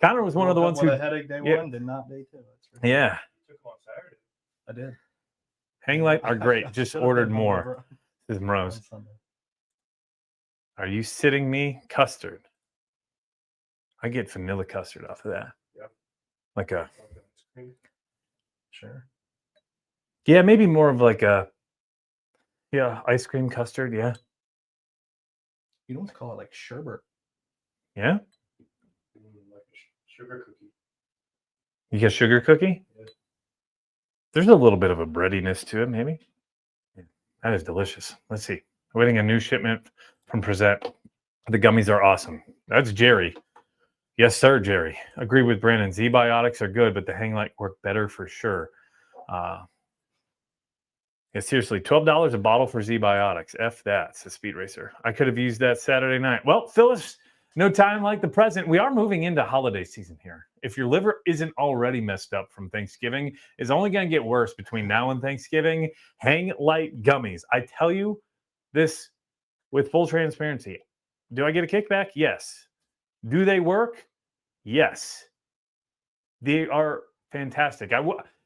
S1: Connor was one of the ones who.
S2: a headache day one, did not day two. That's right.
S1: Yeah.
S3: Took them on Saturday.
S2: I did.
S1: Hanglight are great.
S2: I
S1: Just
S2: should have
S1: ordered
S2: been
S1: more.
S2: hungover
S1: This is
S2: on
S1: Mrose.
S2: Sunday.
S1: Are you sitting me? Custard. I get vanilla custard off of that.
S3: Yep.
S1: Like a.
S2: Sure.
S1: Yeah, maybe more of like a. Yeah, ice cream custard. Yeah.
S2: You don't call it like sherbet.
S1: Yeah.
S3: Like a sugar cookie.
S1: You get sugar cookie?
S3: Yeah.
S1: There's a little bit of a breadiness to it, maybe. Yeah, that is delicious. Let's see. Waiting a new shipment from Present. The gummies are awesome. That's Jerry. Yes, sir, Jerry. Agree with Brandon. Z-Biotics are good, but the Hanglight work better for sure. Yeah, seriously, $12 a bottle for Z-Biotics. F that, says Speed Racer. I could have used that Saturday night. Well, Phyllis, no time like the present. We are moving into holiday season here. If your liver isn't already messed up from Thanksgiving, it's only going to get worse between now and Thanksgiving. Hanglight gummies. I tell you this with full transparency. Do I get a kickback? Yes. Do they work? Yes. They are fantastic.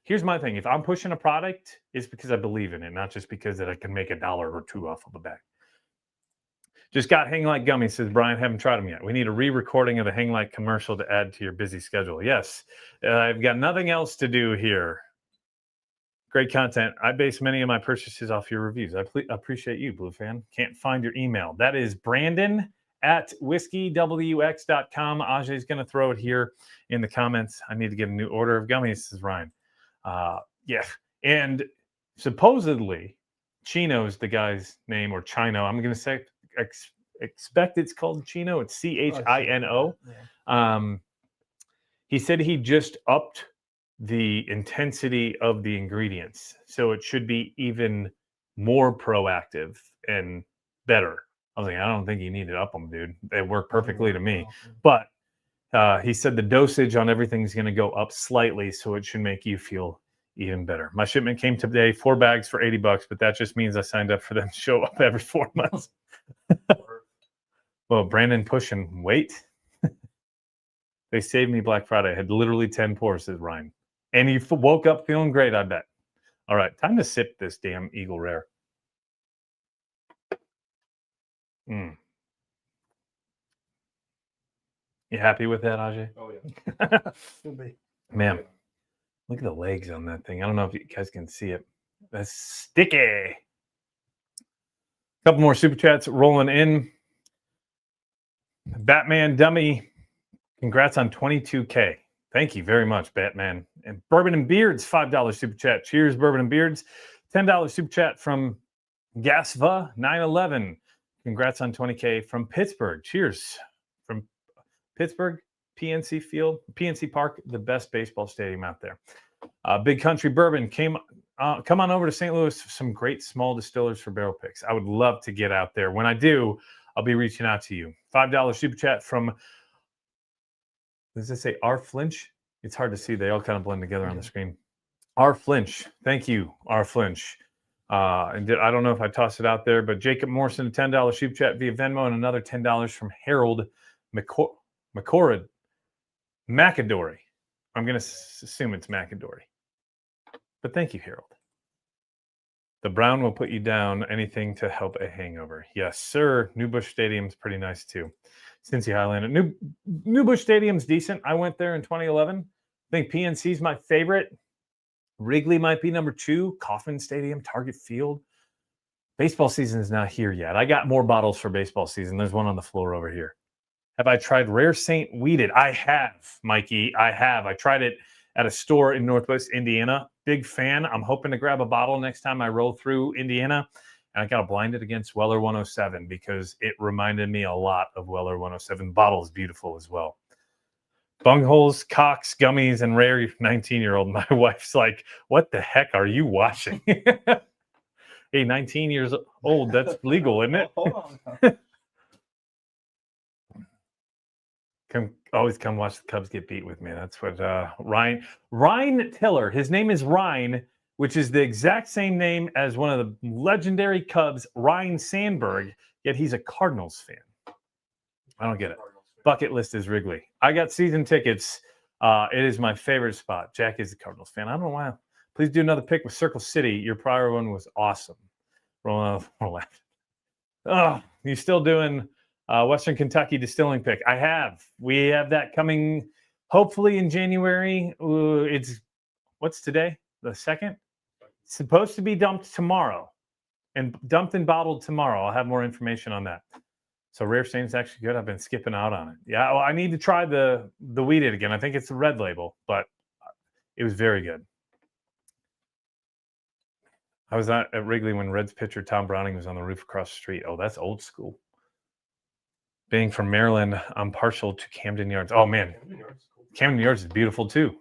S1: Here's my thing. If I'm pushing a product, it's because I believe in it, not just because that I can make $1 or $2 off of the bag. Just got Hanglight gummies, says Brian. Haven't tried them yet. We need a re-recording of the Hanglight commercial to add to your busy schedule. Yes. I've got nothing else to do here. Great content. I base many of my purchases off your reviews. I appreciate you, Blue Fan. Can't find your email. That is brandon@whiskeywx.com. Ajay's going to throw it here in the comments. I need to get a new order of gummies, says Ryan. Yeah. And supposedly, Chino's the guy's name, or Chino. I'm going to say, expect it's called Chino. It's Chino.
S2: Yeah.
S1: He said he just upped the intensity of the ingredients, so it should be even more proactive and better. I was like, I don't think you need to up them, dude. They work perfectly to me. But he said the dosage on everything is going to go up slightly, so it should make you feel even better. My shipment came today, 4 bags for $80, but that just means I signed up for them to show up every 4 months. Well, Brandon pushing weight. They saved me Black Friday. I had literally 10 pours, says Ryan. And he woke up feeling great, I bet. All right, time to sip this damn Eagle Rare. You happy with that, Ajay?
S3: Oh, yeah.
S2: Should be.
S1: Man, look at the legs on that thing. I don't know if you guys can see it. That's sticky. A couple more super chats rolling in. Batman Dummy, congrats on 22K. Thank you very much, Batman. And Bourbon and Beards, $5 super chat. Cheers, Bourbon and Beards. $10 super chat from Gasva 911. Congrats on 20K from Pittsburgh. Cheers from Pittsburgh, PNC Park, the best baseball stadium out there. Big Country Bourbon come on over to St. Louis. Some great small distillers for barrel picks. I would love to get out there. When I do, I'll be reaching out to you. $5 super chat from, does it say R Flinch? It's hard to see. They all kind of blend together on the screen. R Flinch. Thank you, R Flinch. And I don't know if I tossed it out there, but Jacob Morrison, a $10 super chat via Venmo, and another $10 from Harold McCorrid. McAdory. I'm going to assume it's McAdory. But thank you, Harold. The Brown will put you down. Anything to help a hangover. Yes, sir. New Busch Stadium's pretty nice, too. Cincy Highlander. New Busch Stadium's decent. I went there in 2011. I think PNC's my favorite. Wrigley might be number 2. Kauffman Stadium, Target Field. Baseball season is not here yet. I got more bottles for baseball season. There's one on the floor over here. Have I tried Rare Saint Weeded? I have, Mikey. I have. I tried it at a store in Northwest Indiana. Big fan. I'm hoping to grab a bottle next time I roll through Indiana. And I got to blind it against Weller 107 because it reminded me a lot of Weller 107. Bottle is beautiful as well. Bungholes, cocks, gummies, and rare 19-year-old. My wife's like, what the heck are you watching? Hey, 19 years old, that's legal, isn't it?
S2: Hold on.
S1: Always come watch the Cubs get beat with me. That's what Ryan Tiller. His name is Ryan, which is the exact same name as one of the legendary Cubs, Ryne Sandberg, yet he's a Cardinals fan. I don't get it. bucket list is Wrigley. I got season tickets. It is my favorite spot. Jack is the Cardinals fan. I don't know why. Please do another pick with Circle City. Your prior one was awesome. Rolling off. Oh, you still doing Western Kentucky distilling pick? I have. We have that coming hopefully in January. What's today? The 2nd? It's supposed to be dumped tomorrow and dumped and bottled tomorrow. I'll have more information on that. So Rare Stain is actually good. I've been skipping out on it. Yeah, well, I need to try the wheated again. I think it's the red label, but it was very good. I was at Wrigley when Reds pitcher Tom Browning was on the roof across the street. Oh, that's old school. Being from Maryland, I'm partial to Camden Yards. Oh, man. Camden Yards is beautiful, too.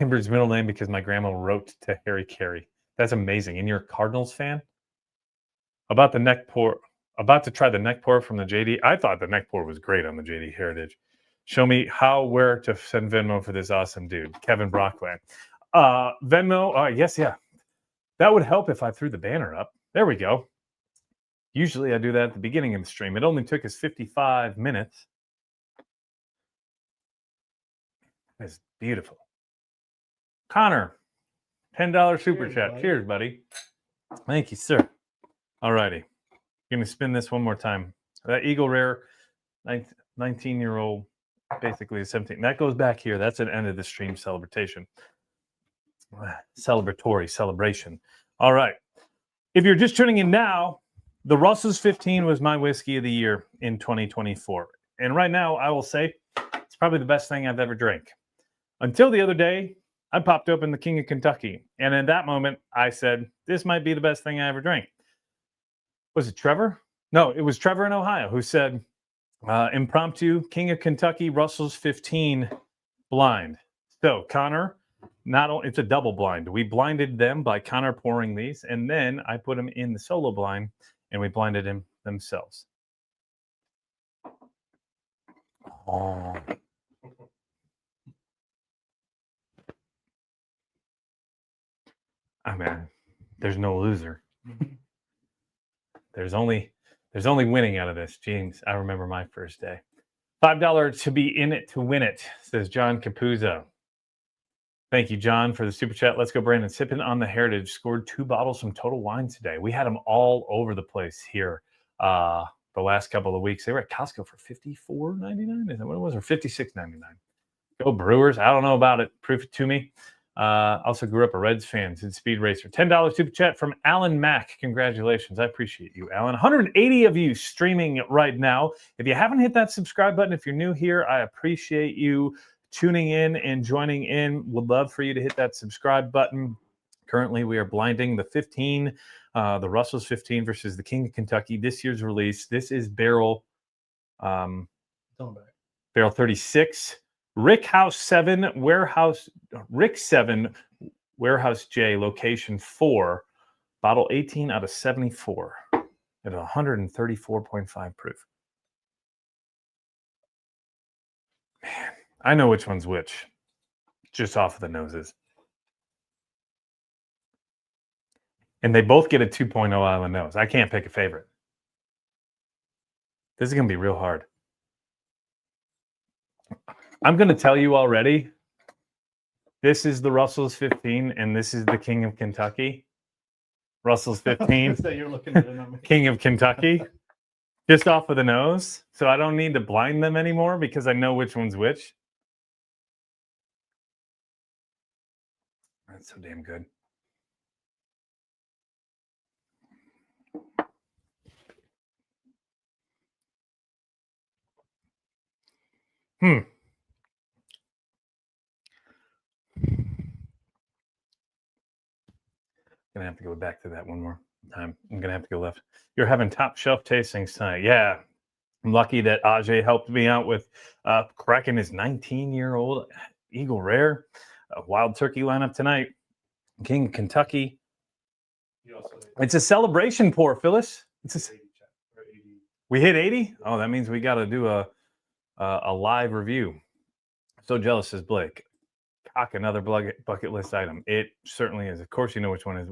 S1: Amber's middle name because my grandma wrote to Harry Carey. That's amazing. And you're a Cardinals fan? About to try the neck pour from the JD. I thought the neck pour was great on the JD Heritage. Show me where to send Venmo for this awesome dude, Kevin Brockland. Venmo, yes, yeah. That would help if I threw the banner up. There we go. Usually I do that at the beginning of the stream. It only took us 55 minutes. That's beautiful. Connor, $10 super chat.
S2: Buddy.
S1: Cheers, buddy. Thank you, sir. All righty. Going to spin this one more time. That Eagle Rare, 19-year-old, basically 17. That goes back here. That's an end of the stream celebration. Celebration. All right. If you're just tuning in now, the Russell's 15 was my whiskey of the year in 2024. And right now, I will say it's probably the best thing I've ever drank. Until the other day, I popped open the King of Kentucky. And in that moment, I said, this might be the best thing I ever drank. Was it Trevor? No, it was Trevor in Ohio who said, impromptu King of Kentucky, Russell's 15 blind. So Connor, it's a double blind. We blinded them by Connor pouring these, and then I put them in the solo blind, and we blinded them themselves. Oh. I mean, there's no loser. There's only winning out of this. James, I remember my first day. $5 to be in it to win it, says John Capuzzo. Thank you, John, for the super chat. Let's go, Brandon. Sipping on the Heritage. Scored 2 bottles from Total Wine today. We had them all over the place here the last couple of weeks. They were at Costco for $54.99. Is that what it was? Or $56.99. Go Brewers. I don't know about it. Proof it to me. Also grew up a Reds fan since Speed Racer. $10 super chat from Alan Mack. Congratulations. I appreciate you, Alan. 180 of you streaming right now. If you haven't hit that subscribe button, if you're new here, I appreciate you tuning in and joining in. Would love for you to hit that subscribe button. Currently, we are blinding the 15, the Russell's 15 versus the King of Kentucky. This year's release. This is barrel 36. Rick 7, Warehouse J, location 4, bottle 18 out of 74 at 134.5 proof. Man, I know which one's which, just off of the noses. And they both get a 2.0 island nose. I can't pick a favorite. This is going to be real hard. I'm going to tell you already, this is the Russell's 15, and this is the King of Kentucky. Russell's 15,
S2: You're looking at it on me.
S1: King of Kentucky, just off of the nose. So I don't need to blind them anymore because I know which one's which. That's so damn good. Gonna have to go back to that one more time. I'm gonna have to go left. You're having top shelf tastings tonight. Yeah. I'm lucky that Ajay helped me out with cracking his 19-year-old Eagle Rare. Wild Turkey lineup tonight. King Kentucky. It's a celebration pour, Phyllis. We hit 80? Oh, that means we got to do a live review. So jealous, says Blake. Cock, another bucket list item. It certainly is. Of course, you know which one is.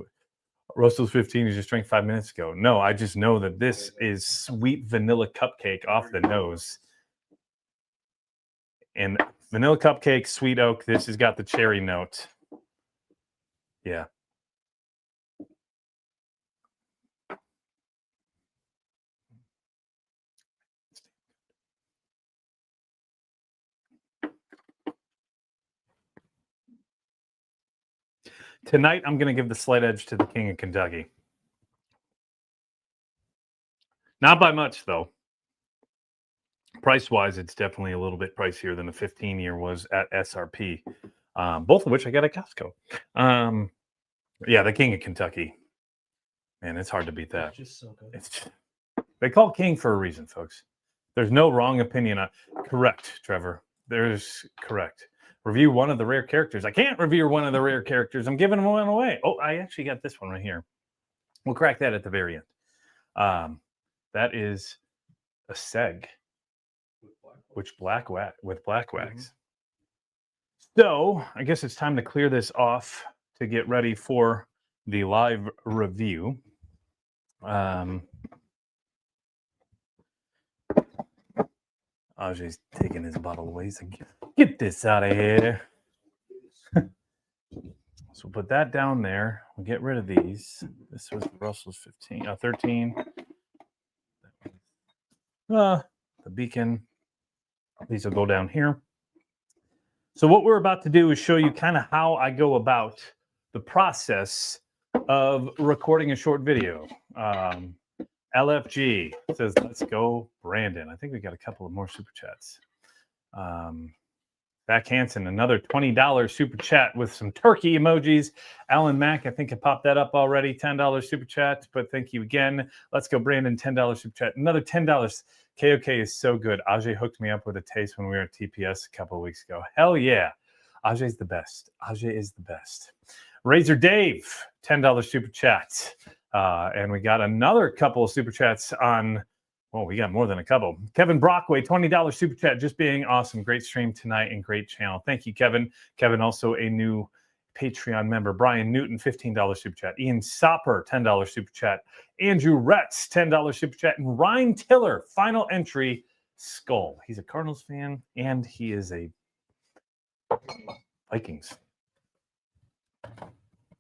S1: Russell's 15 you just drank 5 minutes ago. No, I just know that this is sweet vanilla cupcake off the nose. And vanilla cupcake, sweet oak. This has got the cherry note. Yeah. Tonight, I'm going to give the slight edge to the King of Kentucky. Not by much, though. Price-wise, it's definitely a little bit pricier than the 15-year was at SRP, both of which I got at Costco. Yeah, the King of Kentucky. Man, it's hard to beat that.
S2: It's just so good.
S1: They call King for a reason, folks. There's no wrong opinion. Correct, Trevor. There's correct. Review one of the rare characters. I can't review one of the rare characters. I'm giving one away. Oh, I actually got this one right here. We'll crack that at the very end. That is a Stagg with black wax. Mm-hmm. So I guess it's time to clear this off to get ready for the live review. Ajay's taking his bottle away. So get this out of here. So put that down there. We'll get rid of these. This was Russell's 13. The beacon. These will go down here. So what we're about to do is show you kind of how I go about the process of recording a short video. LFG says, let's go, Brandon. I think we got a couple of more super chats. Back Hansen, another $20 super chat with some turkey emojis. Alan Mack, I think I popped that up already. $10 super chat, but thank you again. Let's go, Brandon. $10 super chat. Another $10. KOK is so good. Ajay hooked me up with a taste when we were at TPS a couple of weeks ago. Hell yeah. Ajay's the best. Ajay is the best. Razor Dave, $10 super chat. And we got another couple of super chats on, well, we got more than a couple. Kevin Brockway, $20 super chat, just being awesome. Great stream tonight and great channel. Thank you, Kevin. Kevin, also a new Patreon member. Brian Newton, $15 super chat. Ian Sopper, $10 super chat. Andrew Retz, $10 super chat. And Ryan Tiller, final entry, Skull. He's a Cardinals fan and he is a Vikings.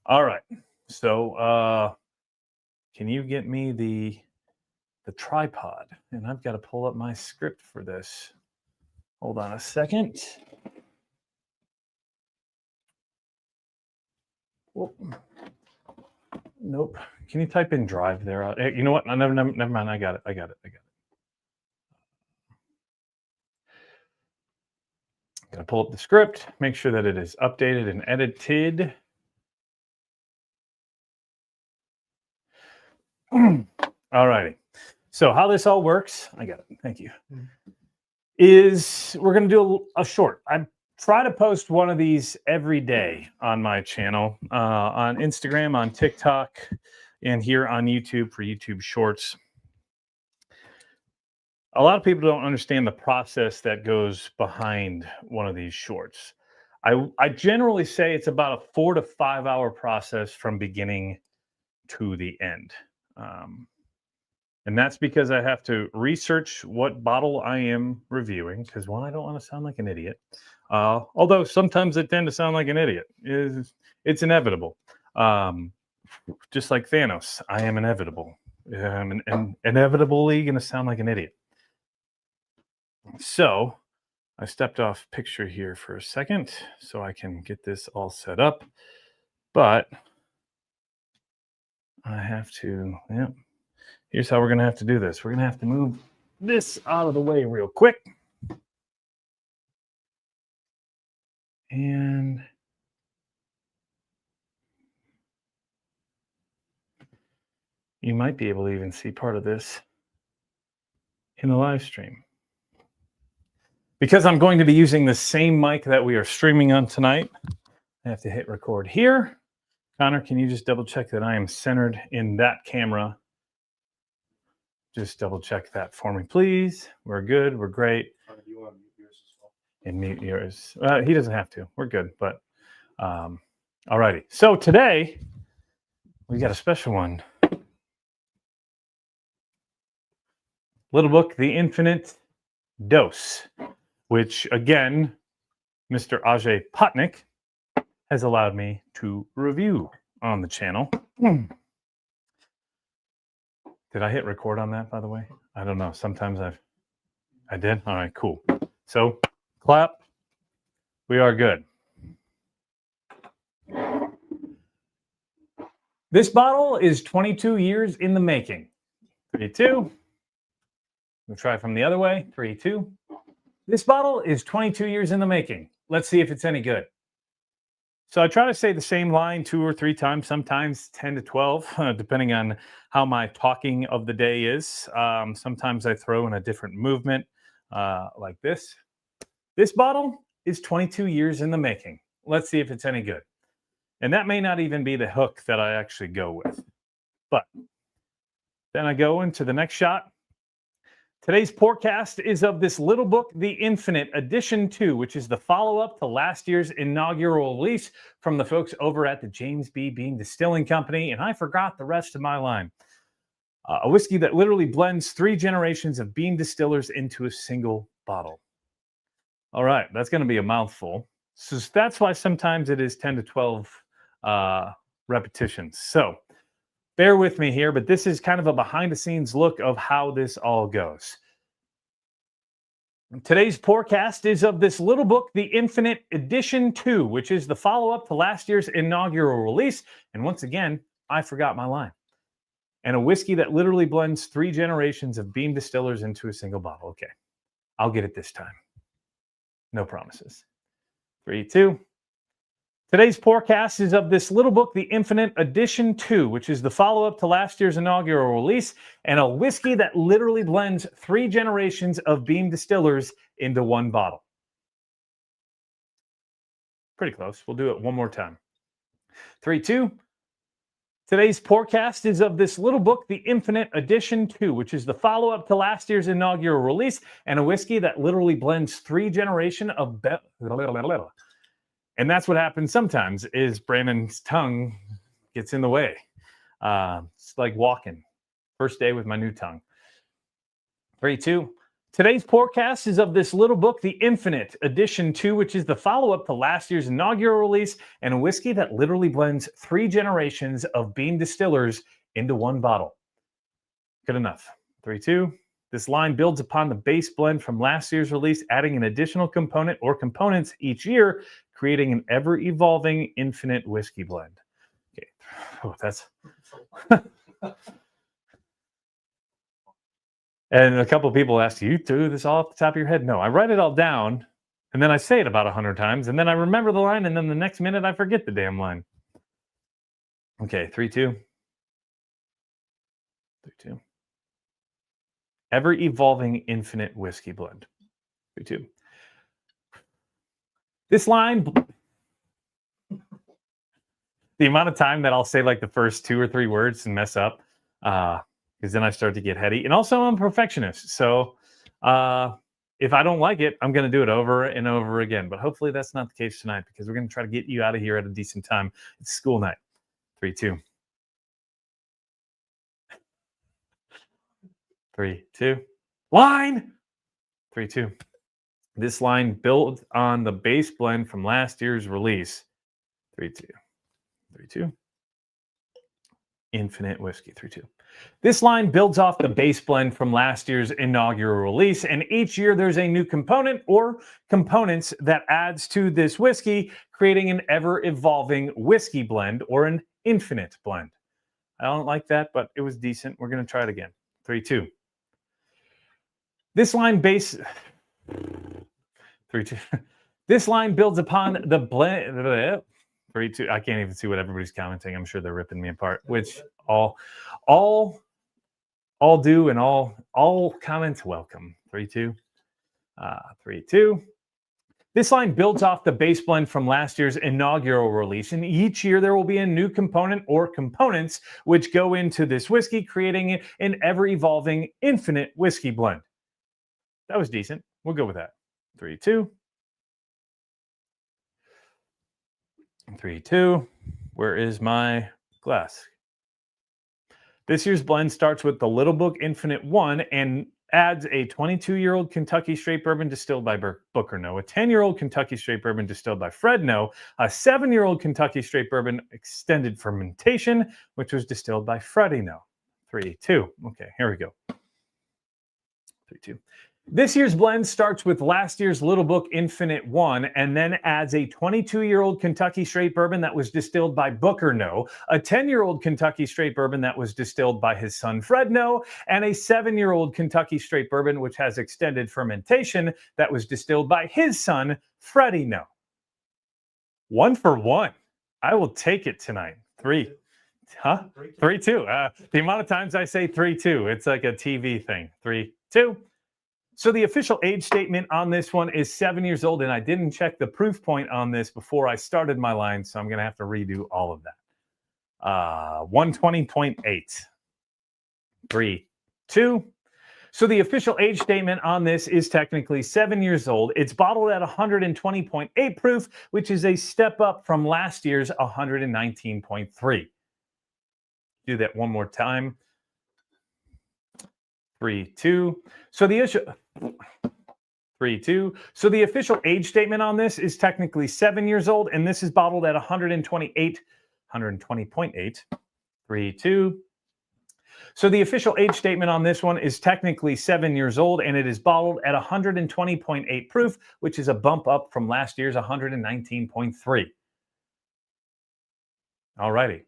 S1: All right. So, can you get me the tripod? And I've got to pull up my script for this. Hold on a second. Whoop. Nope. Can you type in drive there? You know what? Never mind. I got it. Got to pull up the script, make sure that it is updated and edited. All righty. So how this all works, I got it. Thank you. Is we're going to do a short. I try to post one of these every day on my channel, on Instagram, on TikTok, and here on YouTube for YouTube Shorts. A lot of people don't understand the process that goes behind one of these shorts. I generally say it's about a 4 to 5 hour process from beginning to the end. And that's because I have to research what bottle I am reviewing, because one, I don't want to sound like an idiot. Although sometimes I tend to sound like an idiot. It's inevitable. Just like Thanos, I am inevitable. I'm inevitably going to sound like an idiot. So I stepped off picture here for a second so I can get this all set up. But I have to, here's how we're going to have to do this. We're going to have to move this out of the way real quick. And you might be able to even see part of this in the live stream. Because I'm going to be using the same mic that we are streaming on tonight, I have to hit record here. Connor, can you just double check that I am centered in that camera? Just double check that for me, please. We're good. We're great.
S2: You want to mute yours as well?
S1: And mute yours. He doesn't have to. We're good. But all righty. So today, we got a special one. Little book, The Infinite Dose, which again, Mr. Ajay Patnaik has allowed me to review on the channel. Did I hit record on that, by the way? I don't know. Sometimes I did. All right, cool. So clap. We are good. This bottle is 22 years in the making. 3, 2. We'll try from the other way. 3, 2. This bottle is 22 years in the making. Let's see if it's any good. So I try to say the same line 2 or 3 times, sometimes 10 to 12, depending on how my talking of the day is. Sometimes I throw in a different movement like this. This bottle is 22 years in the making. Let's see if it's any good. And that may not even be the hook that I actually go with. But then I go into the next shot. Today's forecast is of this little book, The Infinite Edition 2, which is the follow-up to last year's inaugural release from the folks over at the James B. Beam Distilling Company, and I forgot the rest of my line. A whiskey that literally blends 3 generations of Beam distillers into a single bottle. All right, that's going to be a mouthful. So that's why sometimes it is 10 to 12 repetitions. So bear with me here, but this is kind of a behind-the-scenes look of how this all goes. Today's forecast is of this little book, The Infinite Edition 2, which is the follow-up to last year's inaugural release. And once again, I forgot my line. And a whiskey that literally blends 3 generations of Beam distillers into a single bottle. Okay, I'll get it this time. No promises. 3, 2. Today's forecast is of this little book, The Infinite Edition 2, which is the follow-up to last year's inaugural release, and a whiskey that literally blends 3 generations of Beam distillers into one bottle. Pretty close. We'll do it one more time. 3, 2. Today's forecast is of this little book, The Infinite Edition 2, which is the follow-up to last year's inaugural release, and a whiskey that literally blends 3 generations of... And that's what happens sometimes is Brandon's tongue gets in the way. It's like walking. First day with my new tongue. 3, 2. Today's forecast is of this little book, The Infinite Edition 2, which is the follow-up to last year's inaugural release, and a whiskey that literally blends 3 generations of Beam distillers into one bottle. Good enough. 3, 2. This line builds upon the base blend from last year's release, adding an additional component or components each year, creating an ever-evolving infinite whiskey blend. Okay, oh, that's... And a couple of people ask, you do this all off the top of your head? No, I write it all down, and then I say it about 100 times, and then I remember the line, and then the next minute I forget the damn line. Okay, 3, 2. 3, 2. Ever-evolving infinite whiskey blend. 3, 2. This line, the amount of time that I'll say like the first 2 or 3 words and mess up, because then I start to get heady. And also I'm a perfectionist. So if I don't like it, I'm going to do it over and over again. But hopefully that's not the case tonight, because we're going to try to get you out of here at a decent time. It's school night. 3, 2. 3, 2. Line! 3, 2. This line built on the base blend from last year's release. 3, 2. 3, 2. Infinite whiskey. 3, 2. This line builds off the base blend from last year's inaugural release, and each year there's a new component or components that adds to this whiskey, creating an ever-evolving whiskey blend or an infinite blend. I don't like that, but it was decent. We're going to try it again. 3, 2. This line 3, 2. This line builds upon the blend. 3, 2. I can't even see what everybody's commenting. I'm sure they're ripping me apart. Which all do, and all comments welcome. 3, 2. 3, 2. This line builds off the base blend from last year's inaugural release, and each year there will be a new component or components which go into this whiskey, creating an ever-evolving infinite whiskey blend. That was decent. We'll go with that. 3, 2. 3, 2. Where is my glass? This year's blend starts with the Little Book Infinite 1 and adds a 22-year-old Kentucky Straight Bourbon distilled by Booker No, a 10-year-old Kentucky Straight Bourbon distilled by Fred No, a 7-year-old Kentucky Straight Bourbon extended fermentation, which was distilled by Freddie No. 3, 2. Okay, here we go. 3, 2. This year's blend starts with last year's Little Book Infinite 1 and then adds a 22-year-old Kentucky Straight Bourbon that was distilled by Booker No, a 10-year-old Kentucky Straight Bourbon that was distilled by his son Fred No, and a 7-year-old Kentucky Straight Bourbon which has extended fermentation that was distilled by his son Freddie No. 1 for 1. I will take it tonight. 3. Huh? 3, 2. The amount of times I say 3, 2, it's like a TV thing. 3, 2. So the official age statement on this one is 7 years old, and I didn't check the proof point on this before I started my line, so I'm going to have to redo all of that. 120.8. 3, 2. So the official age statement on this is technically 7 years old. It's bottled at 120.8 proof, which is a step up from last year's 119.3. Do that one more time. 3, 2. So the issue. 3, 2. So the official age statement on this is technically 7 years old, and this is bottled at 120.8. 3, 2. So the official age statement on this one is technically 7 years old, and it is bottled at 120.8 proof, which is a bump up from last year's 119.3. All righty.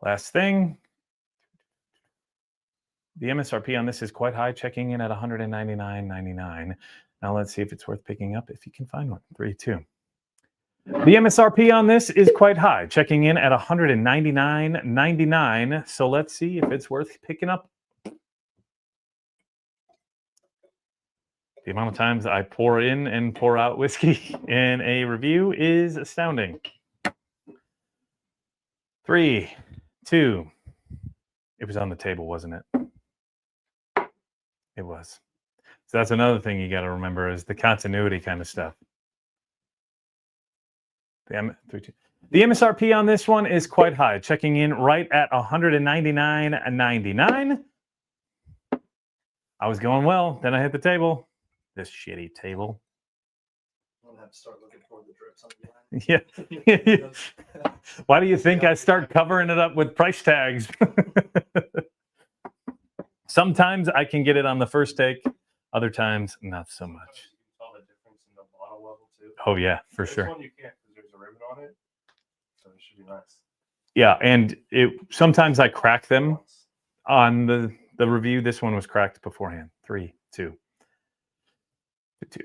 S1: Last thing. The MSRP on this is quite high, checking in at $199.99. Now let's see if it's worth picking up if you can find one. 3, 2. The MSRP on this is quite high, checking in at $199.99. So let's see if it's worth picking up. The amount of times I pour in and pour out whiskey in a review is astounding. 3, 2. It was on the table, wasn't it? It was. So that's another thing you got to remember is the continuity kind of stuff. The MSRP on this one is quite high, checking in right at $199.99. I was going well, then I hit the table. This shitty table.
S2: I'm gonna have to start looking for the drips on the
S1: Yeah. Why do you think I start covering it up with price tags? Sometimes I can get it on the first take. Other times, not so much.
S3: You can tell the difference in the bottle level too.
S1: Oh yeah, for
S3: This
S1: sure.
S3: one you can't because there's a ribbon on it, so it should be nice.
S1: Yeah, and sometimes I crack them on the review. This one was cracked beforehand. 3, 2. 2.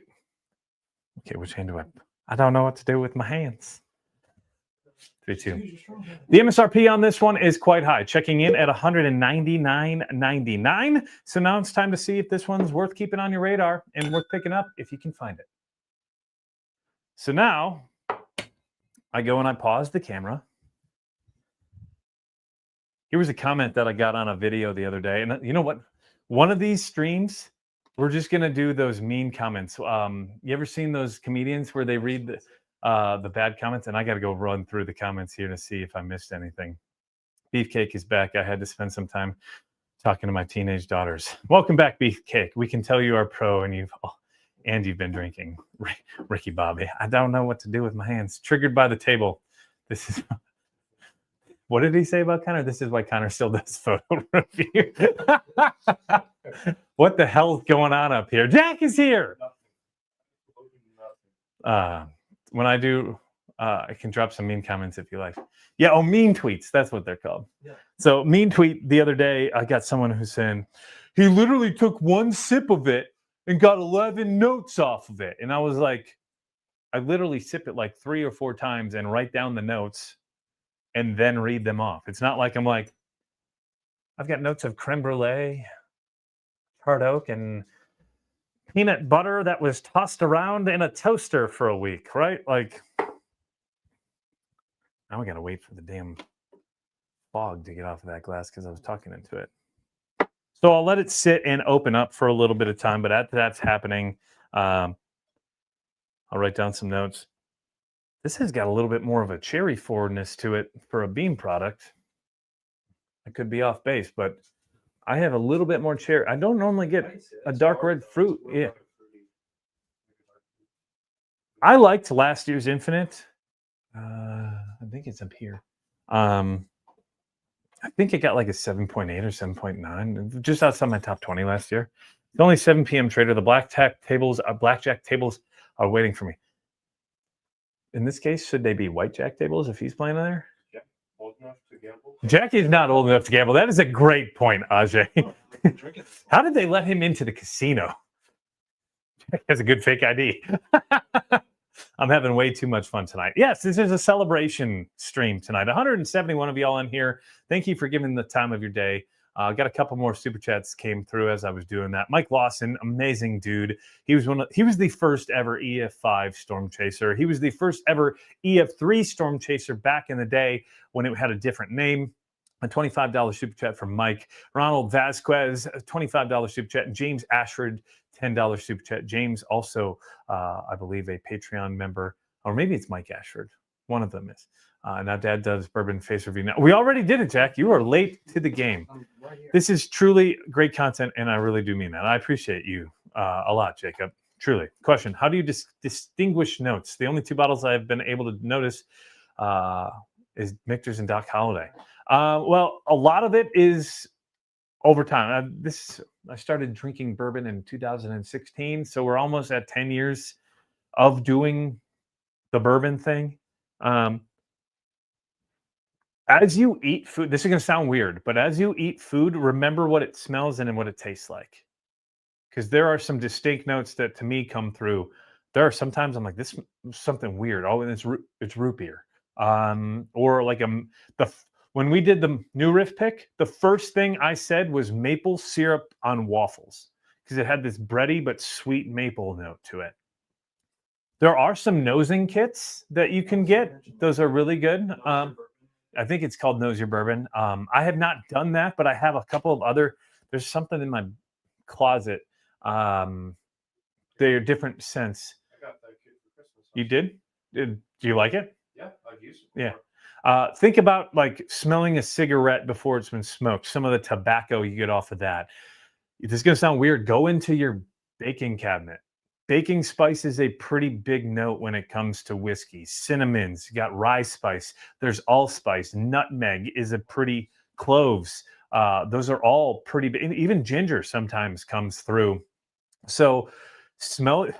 S1: Okay, which hand do I don't know what to do with my hands. 3, 2. The MSRP on this one is quite high, checking in at $199.99. So now it's time to see if this one's worth keeping on your radar and worth picking up if you can find it. So now I go and I pause the camera. Here was a comment that I got on a video the other day. And you know what? One of these streams, we're just going to do those mean comments. You ever seen those comedians where they read the bad comments? And I got to go run through the comments here to see if I missed anything. Beefcake is back. I had to spend some time talking to my teenage daughters. Welcome back, Beefcake. We can tell you are pro and you've been drinking. Ricky Bobby. I don't know what to do with my hands. Triggered by the table. This is... What did he say about Connor? This is why Connor still does photo review. What the hell's going on up here? Jack is here. When I do, I can drop some mean comments if you like. Yeah, mean tweets. That's what they're called. Yeah. So mean tweet the other day, I got someone who's saying, he literally took one sip of it and got 11 notes off of it. And I was like, I literally sip it like 3 or 4 times and write down the notes and then read them off. It's not like I'm like, I've got notes of creme brulee, hard oak, and peanut butter that was tossed around in a toaster for a week, right? Like, now we gotta wait for the damn fog to get off of that glass because I was talking into it. So I'll let it sit and open up for a little bit of time, but as that's happening, I'll write down some notes. This has got a little bit more of a cherry forwardness to it for a bean product. I could be off base, but I have a little bit more cherry. I don't normally get a dark red fruit. Yeah. I liked last year's Infinite. I think it's up here. I think it got like a 7.8 or 7.9, just outside my top 20 last year. It's only 7 p.m. trader. The blackjack tables are waiting for me. In this case, should they be white jack tables if he's playing there?
S3: Yeah, old enough to gamble.
S1: Jackie's not old enough to gamble. That is a great point, Ajay. How did they let him into the casino? He has a good fake ID. I'm having way too much fun tonight. Yes, this is a celebration stream tonight. 171 of y'all in here. Thank you for giving the time of your day. Got a couple more super chats came through as I was doing that. Mike Lawson, amazing dude. He was the first ever EF5 storm chaser. He was the first ever EF3 storm chaser back in the day when it had a different name. A $25 super chat from Mike. Ronald Vasquez, a $25 super chat. And James Ashford, $10 super chat. James also, I believe, a Patreon member, or maybe it's Mike Ashford. One of them is. Now Dad does Bourbon face review. Now we already did it, Jack. You are late to the game. This is truly great content, and I really do mean that. I appreciate you a lot, Jacob. Truly. Question: how do you distinguish notes? The only two bottles I've been able to notice is Michter's and Doc Holliday. Well, a lot of it is over time. I started drinking bourbon in 2016, so we're almost at 10 years of doing the bourbon thing. As you eat food, this is going to sound weird, but as you eat food, remember what it smells and what it tastes like. Because there are some distinct notes that to me come through. There are sometimes I'm like, this is something weird. Oh, and it's root beer. Or like when we did the new riff pick, the first thing I said was maple syrup on waffles because it had this bready but sweet maple note to it. There are some nosing kits that you can get. Those are really good. I think it's called Nose Your Bourbon. I have not done that, but I have a couple of other. There's something in my closet. They're different scents.
S3: I got that kit for Christmas.
S1: You did? Do you like it?
S3: Yeah, I've used it
S1: Yeah.
S3: before.
S1: Think about like smelling a cigarette before it's been smoked. Some of the tobacco you get off of that. This is going to sound weird. Go into your baking cabinet. Baking spice is a pretty big note when it comes to whiskey. Cinnamons, you got rye spice. There's allspice. Nutmeg is a pretty cloves. Those are all pretty big. Even ginger sometimes comes through. So smell it.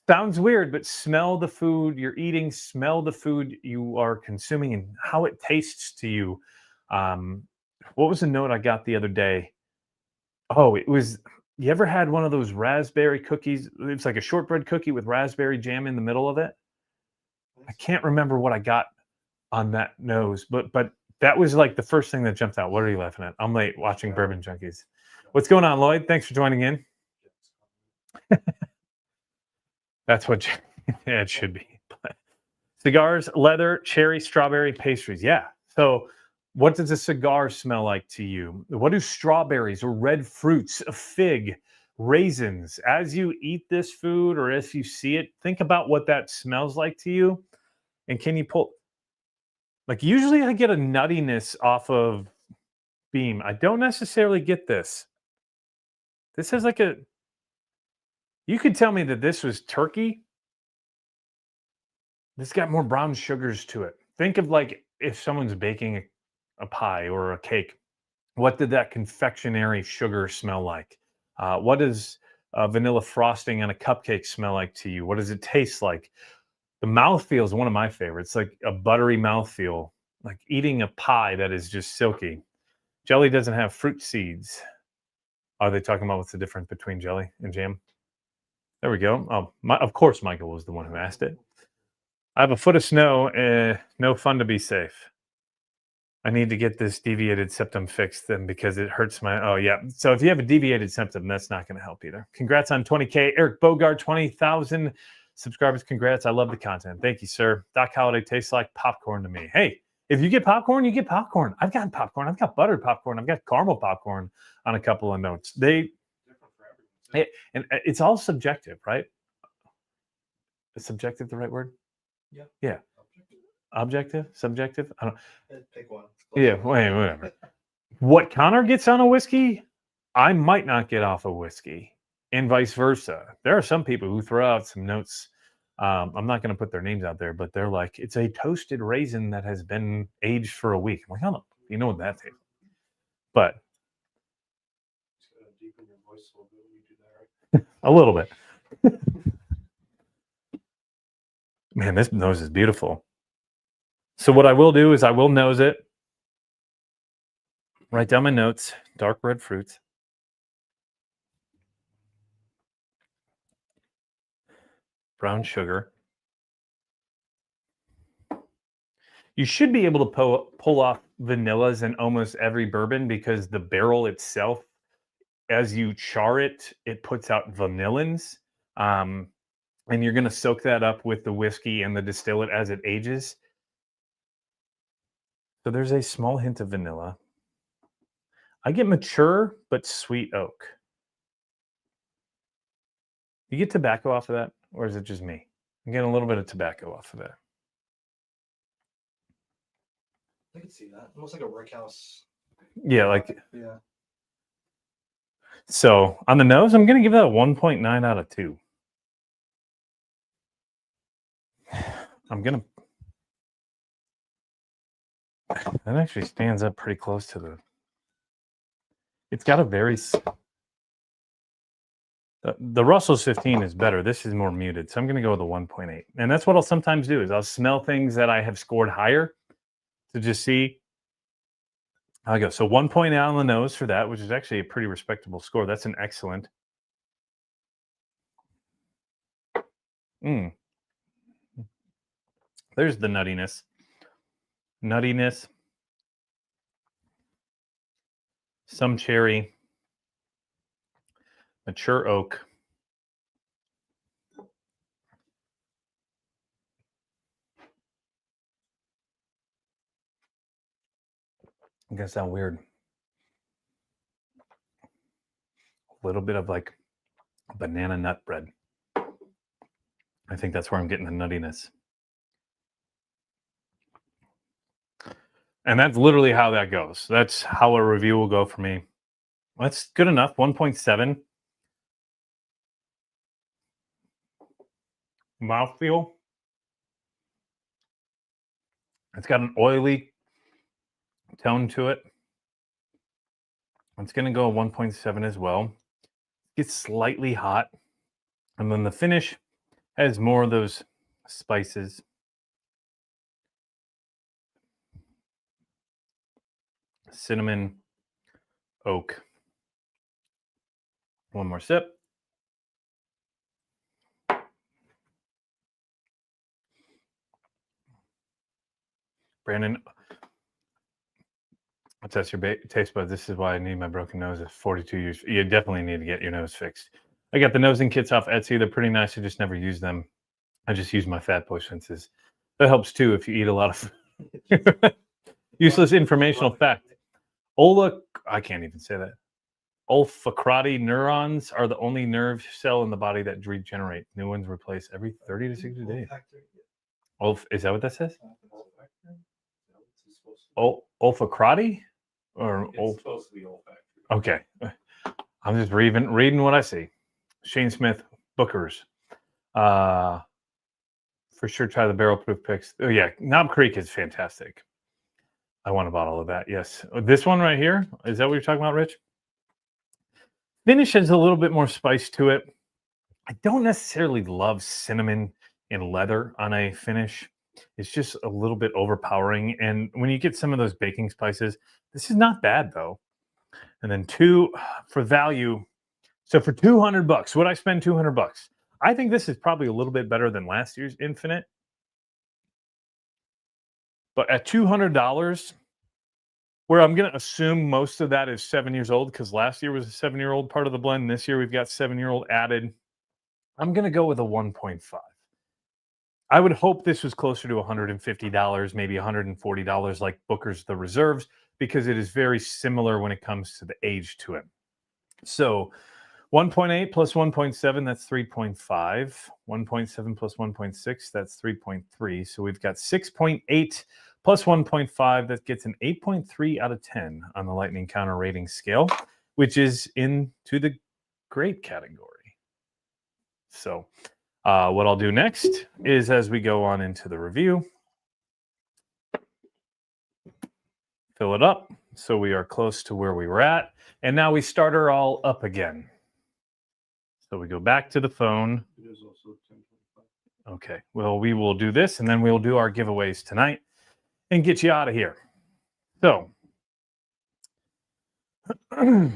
S1: Sounds weird, but smell the food you're eating, smell the food you are consuming and how it tastes to you. What was the note I got the other day? Oh, it was, you ever had one of those raspberry cookies? It's like a shortbread cookie with raspberry jam in the middle of it. I can't remember what I got on that nose, but that was like the first thing that jumped out. What are you laughing at? I'm late watching Bourbon Junkies. What's going on, Lloyd? Thanks for joining in. That's what it should be. Cigars, leather, cherry, strawberry, pastries. Yeah. So what does a cigar smell like to you? What do strawberries or red fruits, a fig, raisins? As you eat this food or as you see it, think about what that smells like to you. And can you pull, like usually I get a nuttiness off of Beam. I don't necessarily get this. This has like a, you could tell me that this was turkey. This got more brown sugars to it. Think of like if someone's baking a pie or a cake. What did that confectionery sugar smell like? What does vanilla frosting on a cupcake smell like to you? What does it taste like? The mouthfeel is one of my favorites, like a buttery mouthfeel, like eating a pie that is just silky. Jelly doesn't have fruit seeds. Are they talking about what's the difference between jelly and jam? There we go. Oh, of course, Michael was the one who asked it. I have a foot of snow. No fun to be safe. I need to get this deviated septum fixed then because it hurts my. Oh, yeah. So if you have a deviated septum, that's not going to help either. Congrats on 20K. Eric Bogart, 20,000 subscribers. Congrats. I love the content. Thank you, sir. Doc Holliday tastes like popcorn to me. Hey, if you get popcorn, you get popcorn. I've gotten popcorn. I've got buttered popcorn. I've got caramel popcorn on a couple of notes. And it's all subjective, right? Is subjective the right word?
S2: Yeah.
S1: Yeah. Objective? Subjective? I don't.
S2: Pick one.
S1: Yeah. Whatever. What Connor gets on a whiskey, I might not get off a whiskey, and vice versa. There are some people who throw out some notes. I'm not going to put their names out there, but they're like, it's a toasted raisin that has been aged for a week. I'm like, oh, you know what that tastes like. But
S3: Just gotta deepen your voice a little bit when you do that, right?
S1: a little bit. Man, this nose is beautiful. So what I will do is I will nose it. Write down my notes. Dark red fruits. Brown sugar. You should be able to pull off vanillas in almost every bourbon because the barrel itself, as you char it, it puts out vanillins. And you're going to soak that up with the whiskey and the distillate as it ages. So there's a small hint of vanilla. I get mature but sweet oak. You get tobacco off of that, or is it just me? I'm getting a little bit of tobacco off of that.
S2: I can see that. Almost like a rick house.
S1: Yeah, like
S2: Yeah.
S1: so on the nose, I'm going to give that a 1.9 out of 2. I'm going to. That actually stands up pretty close to the. It's got a very. The Russell's 15 is better. This is more muted, so I'm going to go with a 1.8. And that's what I'll sometimes do is I'll smell things that I have scored higher to just see how I go. So 1.8 on the nose for that, which is actually a pretty respectable score. That's an excellent. There's the nuttiness. Nuttiness. Some cherry. Mature oak. I'm gonna sound weird. A little bit of like banana nut bread. I think that's where I'm getting the nuttiness. And that's literally how that goes. That's how a review will go for me. That's good enough. 1.7. Mouthfeel. It's got an oily tone to it. It's going to go 1.7 as well. It's slightly hot. And then the finish has more of those spices. Cinnamon, oak. One more sip. Brandon, I'll test your taste buds. This is why I need my broken nose at 42 years. You definitely need to get your nose fixed. I got the nosing kits off Etsy. They're pretty nice. I just never use them. I just use my fat boy senses. That helps too if you eat a lot of food. Useless informational fact. I can't even say that. Olfactory neurons are the only nerve cell in the body that regenerate. New ones replace every 30 to 60 days. Is that what that says? Olfactory? Or
S3: It's supposed to be olfactory.
S1: Okay. I'm just reading what I see. Shane Smith, Bookers. For sure, try the barrel proof picks. Oh, yeah. Knob Creek is fantastic. I want a bottle of that. Yes. This one right here. Is that what you're talking about, Rich? Finish has a little bit more spice to it. I don't necessarily love cinnamon and leather on a finish. It's just a little bit overpowering. And when you get some of those baking spices, this is not bad though. And then 2 for value. So for $200, would I spend $200? I think this is probably a little bit better than last year's Infinite. But at $200, where I'm going to assume most of that is 7 years old, because last year was a 7-year-old part of the blend. This year we've got 7-year-old added. I'm going to go with a 1.5. I would hope this was closer to $150, maybe $140 like Booker's The Reserves, because it is very similar when it comes to the age to it. So 1.8 plus 1.7, that's 3.5. 1.7 plus 1.6, that's 3.3. So we've got 6.8 plus 1.5. That gets an 8.3 out of 10 on the lightning counter rating scale, which is into the great category. So what I'll do next is, as we go on into the review, fill it up so we are close to where we were at. And now we start her all up again. So we go back to the phone.
S3: It is also 10:25.
S1: Okay, well, we will do this, and then we'll do our giveaways tonight and get you out of here. So I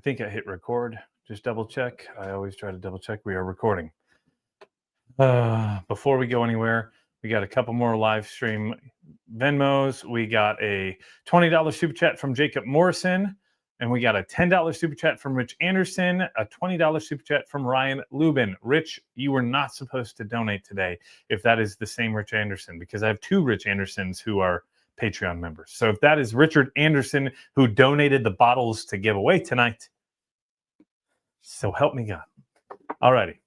S1: think I hit record. Just double check. I always try to double check. We are recording. Before we go anywhere, we got a couple more live stream Venmos. We got a $20 super chat from Jacob Morrison, and we got a $10 super chat from Rich Anderson, a $20 super chat from Ryan Lubin. Rich, you were not supposed to donate today if that is the same Rich Anderson, because I have two Rich Andersons who are Patreon members. So if that is Richard Anderson who donated the bottles to give away tonight, so help me God. All righty.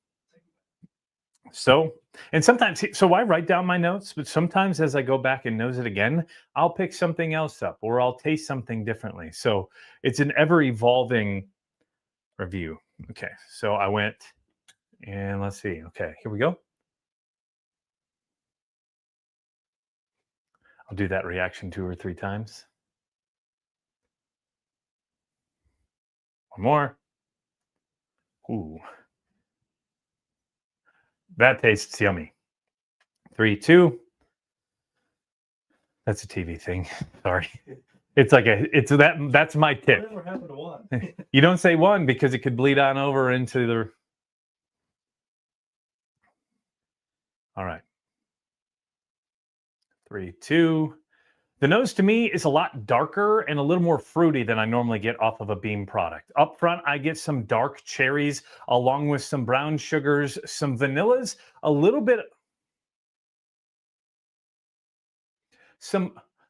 S1: So, and sometimes, so I write down my notes, but sometimes as I go back and nose it again, I'll pick something else up or I'll taste something differently. So it's an ever evolving review. Okay. So I went and let's see. Okay, here we go. I'll do that reaction 2 or 3 times. One more. Ooh. That tastes yummy. 3, 2. That's a TV thing. Sorry. It's like that's my tip.
S2: Whatever happened to one?
S1: You don't say 1 because it could bleed on over into the. All right. 3, 2. The nose to me is a lot darker and a little more fruity than I normally get off of a Beam product. Up front, I get some dark cherries along with some brown sugars, some vanillas, a little bit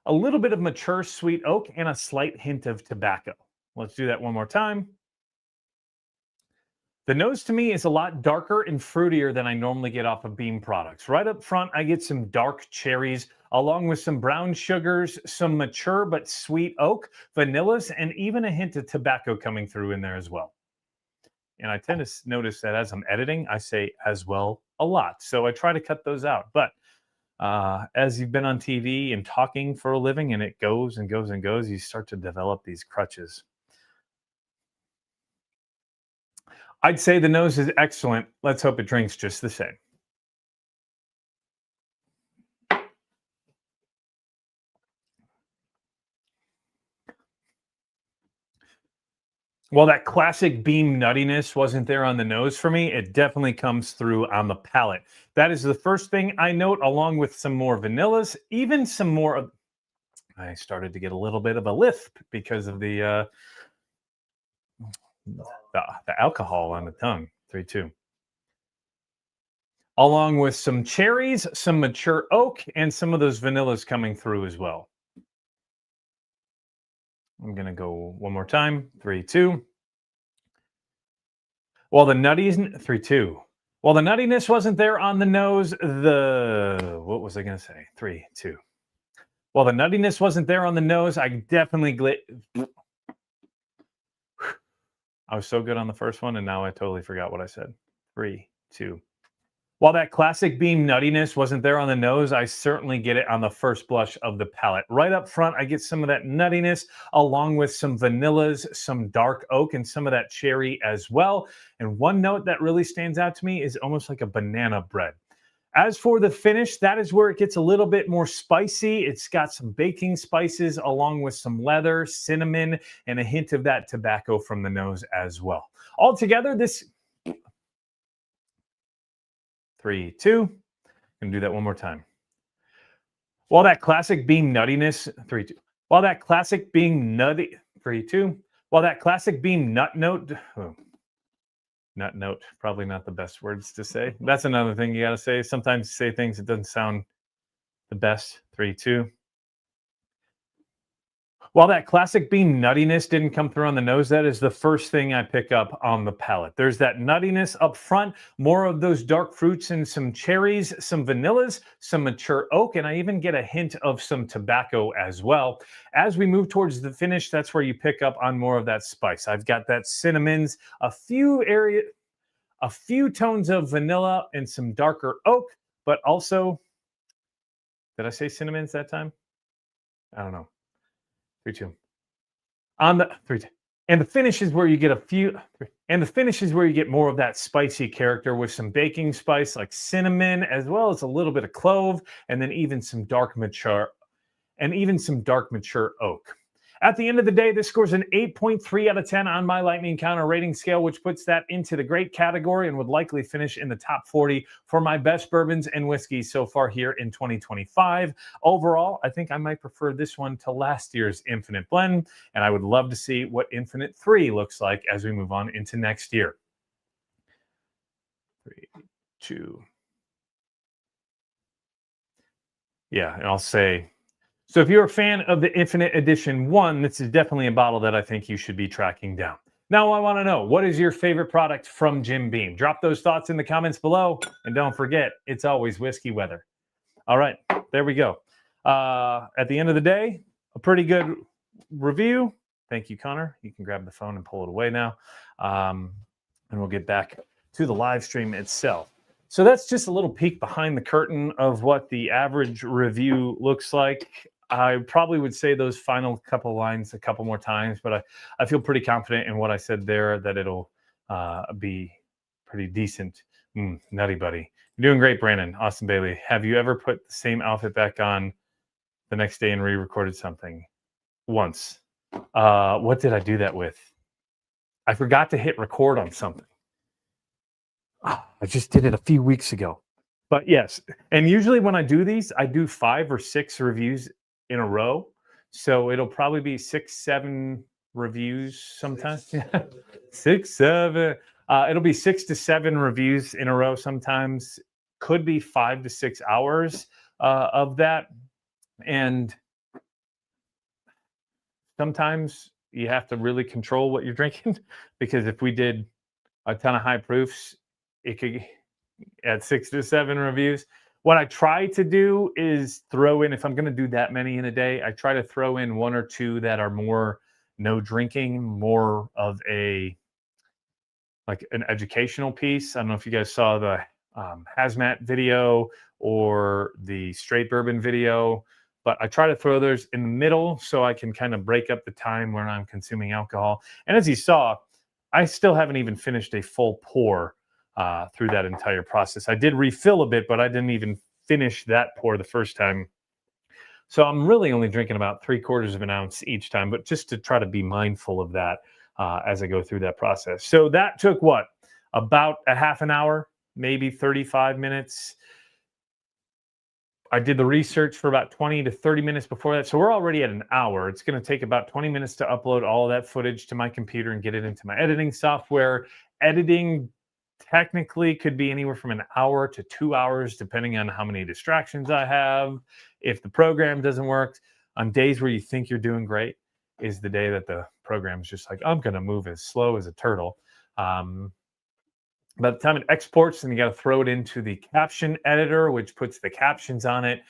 S1: of mature sweet oak, and a slight hint of tobacco. Let's do that one more time. The nose to me is a lot darker and fruitier than I normally get off of Beam products. Right up front, I get some dark cherries along with some brown sugars, some mature but sweet oak, vanillas, and even a hint of tobacco coming through in there as well. And I tend to notice that as I'm editing, I say as well a lot. So I try to cut those out. But as you've been on TV and talking for a living and it goes and goes and goes, you start to develop these crutches. I'd say the nose is excellent. Let's hope it drinks just the same. While that classic Beam nuttiness wasn't there on the nose for me, it definitely comes through on the palate. That is the first thing I note, along with some more vanillas, even some more of. I started to get a little bit of a lisp because of the alcohol on the tongue. 3, 2. Along with some cherries, some mature oak, and some of those vanillas coming through as well. I'm going to go one more time. 3, 2. While the nuttiness, 3, 2. While the nuttiness wasn't there on the nose, what was I going to say? 3, 2. While the nuttiness wasn't there on the nose, I definitely I was so good on the first one, and now I totally forgot what I said. 3, 2. While that classic Beam nuttiness wasn't there on the nose, I certainly get it on the first blush of the palate. Right up front, I get some of that nuttiness along with some vanillas, some dark oak, and some of that cherry as well. And one note that really stands out to me is almost like a banana bread. As for the finish, that is where it gets a little bit more spicy. It's got some baking spices along with some leather, cinnamon, and a hint of that tobacco from the nose as well. Altogether, this 3, 2. I'm going to do that one more time. While that classic Beam nuttiness, 3, 2. While that classic being nutty, 3, 2. While that classic Beam nut note, probably not the best words to say. That's another thing you got to say. Sometimes you say things that doesn't sound the best. 3, 2. While that classic bean nuttiness didn't come through on the nose, that is the first thing I pick up on the palate. There's that nuttiness up front, more of those dark fruits and some cherries, some vanillas, some mature oak, and I even get a hint of some tobacco as well. As we move towards the finish, that's where you pick up on more of that spice. I've got that cinnamons, a few tones of vanilla and some darker oak, but also, did I say cinnamons that time? I don't know. 3, 2. On the 3, 2. And the finish is where you get more of that spicy character with some baking spice like cinnamon, as well as a little bit of clove, and then even some dark mature oak. At the end of the day, this scores an 8.3 out of 10 on my lightning counter rating scale, which puts that into the great category and would likely finish in the top 40 for my best bourbons and whiskeys so far here in 2025. Overall, I think I might prefer this one to last year's Infinite Blend, and I would love to see what Infinite 3 looks like as we move on into next year. 3, 2. Yeah, and I'll say, so if you're a fan of the Infinite Edition 1, this is definitely a bottle that I think you should be tracking down. Now I want to know, what is your favorite product from Jim Beam? Drop those thoughts in the comments below. And don't forget, it's always whiskey weather. All right, there we go. At the end of the day, a pretty good review. Thank you, Connor. You can grab the phone and pull it away now. And we'll get back to the live stream itself. So that's just a little peek behind the curtain of what the average review looks like. I probably would say those final couple lines a couple more times, but I feel pretty confident in what I said there, that it'll be pretty decent. Nutty buddy. You're doing great, Brandon. Austin Bailey. Have you ever put the same outfit back on the next day and re-recorded something? Once. What did I do that with? I forgot to hit record on something. I just did it a few weeks ago. But yes, and usually when I do these, I do 5 or 6 reviews in a row. So it'll probably be 6, 7 reviews sometimes. 6, 7. It'll be 6 to 7 reviews in a row sometimes. Could be 5 to 6 hours of that. And sometimes you have to really control what you're drinking, because if we did a ton of high proofs, it could at 6 to 7 reviews. What I try to do is throw in, if I'm going to do that many in a day, I try to throw in 1 or 2 that are more no drinking, more of a like an educational piece. I don't know if you guys saw the hazmat video or the straight bourbon video, but I try to throw those in the middle so I can kind of break up the time when I'm consuming alcohol. And as you saw, I still haven't even finished a full pour through that entire process. I did refill a bit, but I didn't even finish that pour the first time. So I'm really only drinking about 3/4 of an ounce each time, but just to try to be mindful of that as I go through that process. So that took what? About a half an hour, maybe 35 minutes. I did the research for about 20 to 30 minutes before that. So we're already at an hour. It's going to take about 20 minutes to upload all of that footage to my computer and get it into my editing software. Editing technically could be anywhere from an hour to 2 hours, depending on how many distractions I have. If the program doesn't work, on days where you think you're doing great is the day that the program's just like, I'm going to move as slow as a turtle. By the time it exports, then you got to throw it into the caption editor, which puts the captions on it,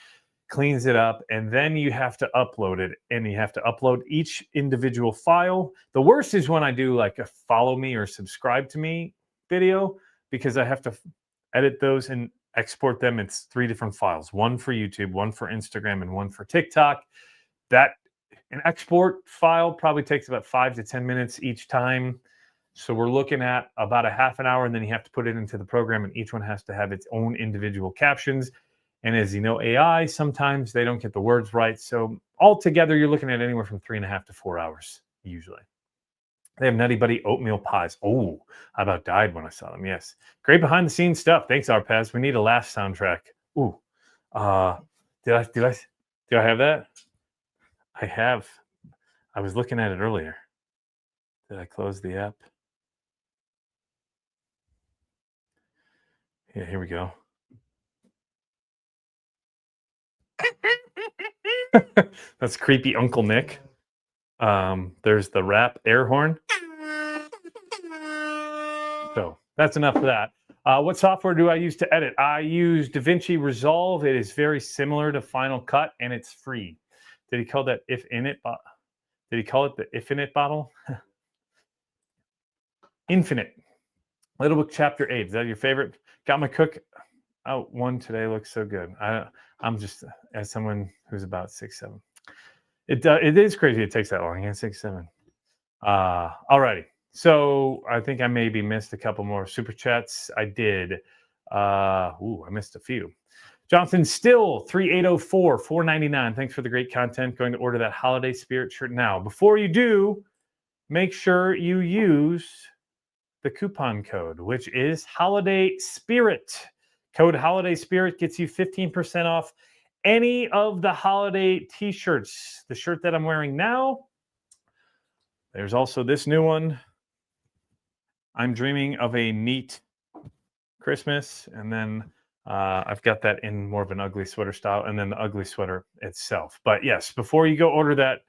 S1: cleans it up, and then you have to upload it. And you have to upload each individual file. The worst is when I do like a follow me or subscribe to me video, because I have to edit those and export them. It's 3 different files, 1 for YouTube, 1 for Instagram, and 1 for TikTok. That an export file probably takes about 5 to 10 minutes each time. So we're looking at about a half an hour, and then you have to put it into the program, and each one has to have its own individual captions. And as you know, AI, sometimes they don't get the words right. So altogether, you're looking at anywhere from 3.5 to 4 hours, usually. They have Nutty Buddy oatmeal pies. Oh, I about died when I saw them. Yes. Great behind the scenes stuff. Thanks, Arpaz. We need a laugh soundtrack. Ooh. Do I have that? I have. I was looking at it earlier. Did I close the app? Yeah, here we go. That's creepy Uncle Nick. There's the rap air horn. So that's enough of that. What software do I use to edit? I use DaVinci Resolve. It is very similar to Final Cut, and it's free. Did he call that if in it? Did he call it the infinite bottle? Infinite. Little Book Chapter 8. Is that your favorite? Got my cook out one today. Looks so good. I'm just, as someone who's about 6'7". It is crazy it takes that long. Yeah, 6'7". Alrighty. So I think I maybe missed a couple more super chats. I did. I missed a few. Jonathan Still 3804 $4.99. Thanks for the great content. Going to order that holiday spirit shirt now. Before you do, make sure you use the coupon code, which is Holiday Spirit. Code Holiday Spirit gets you 15% off any of the holiday t-shirts. The shirt that I'm wearing now. There's also this new one. I'm dreaming of a neat Christmas. And then I've got that in more of an ugly sweater style, and then the ugly sweater itself. But yes, before you go order that,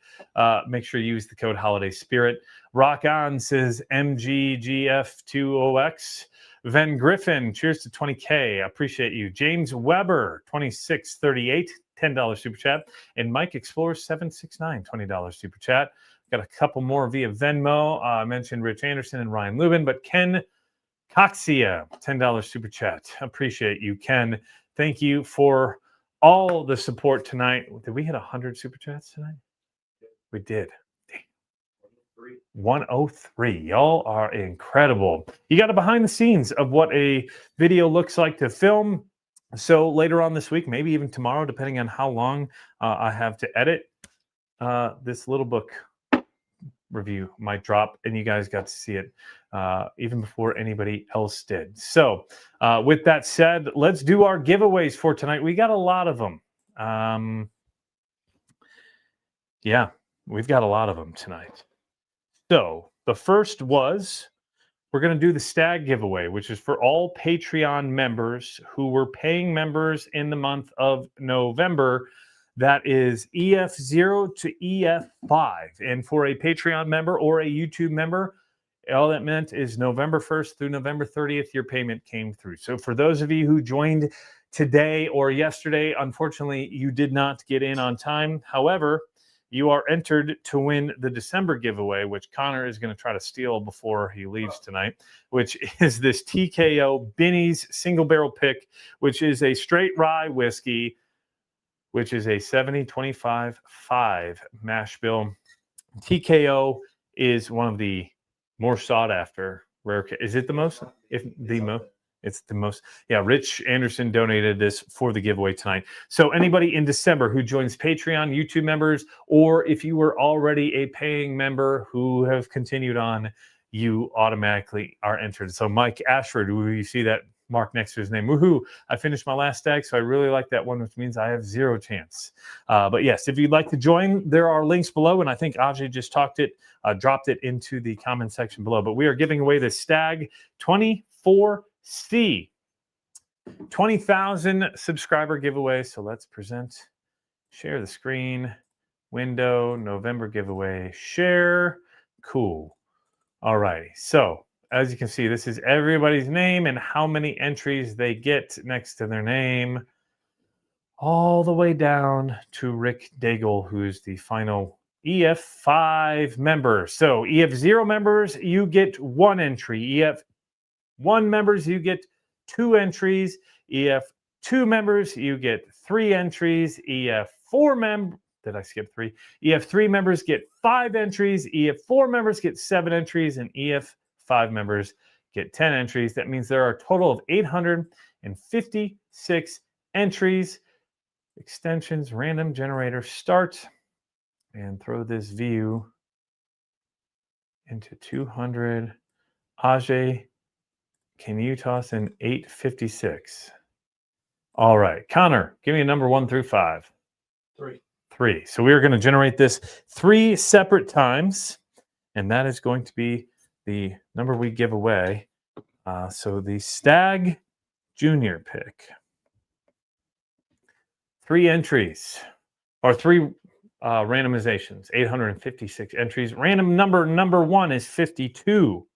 S1: make sure you use the code Holiday Spirit. Rock On says MGGF20X. Ven Griffin, cheers to 20K. I appreciate you. James Weber, 2638, $10 super chat. And Mike Explorer 769, $20 super chat. Got a couple more via Venmo. I mentioned Rich Anderson and Ryan Lubin, but Ken Coxia, $10 super chat. Appreciate you, Ken. Thank you for all the support tonight. Did we hit 100 super chats tonight? We did. 103. Y'all are incredible. You got a behind the scenes of what a video looks like to film. So later on this week, maybe even tomorrow, depending on how long I have to edit, this little book review might drop, and you guys got to see it even before anybody else did. So with that said, let's do our giveaways for tonight. We got a lot of them. Yeah, we've got a lot of them tonight. So the first was, we're going to do the Stagg giveaway, which is for all Patreon members who were paying members in the month of November. That is EF0 to EF5. And for a Patreon member or a YouTube member, all that meant is November 1st through November 30th, your payment came through. So for those of you who joined today or yesterday, unfortunately, you did not get in on time. However, you are entered to win the December giveaway, which Connor is going to try to steal before he leaves tonight, which is this TKO Binny's single barrel pick, which is a straight rye whiskey, which is a 70-25-5 mash bill. TKO is one of the more sought after rare. Is it the most? If the most? It's the most. Yeah, Rich Anderson donated this for the giveaway tonight. So anybody in December who joins Patreon, YouTube members, or if you were already a paying member who have continued on, you automatically are entered. So Mike Ashford, you see that mark next to his name. Woohoo! I finished my last Stagg, so I really like that one, which means I have 0 chance. But yes, if you'd like to join, there are links below, and I think Ajay just dropped it into the comment section below. But we are giving away the Stagg 24C 20,000 subscriber giveaway. So let's share the screen, window, November giveaway, share. Cool. All righty. So as you can see, this is everybody's name and how many entries they get next to their name, all the way down to Rick Daigle, who's the final EF5 member. So EF0 members, you get 1 entry. EF1 members, you get 2 entries. EF2 members, you get 3 entries. EF4 members, did I skip 3? EF3 members get 5 entries. EF4 members get 7 entries, and EF5 members get 10 entries. That means there are a total of 856 entries. Extensions, random generator, start, and throw this view into 200. Ajay, can you toss in 856? All right, Connor, give me a number 1 through 5. 3. So we are going to generate this 3 separate times, and that is going to be the number we give away. So the Stagg Junior pick. 3 entries, or 3 randomizations, 856 entries. Random number 1 is 52.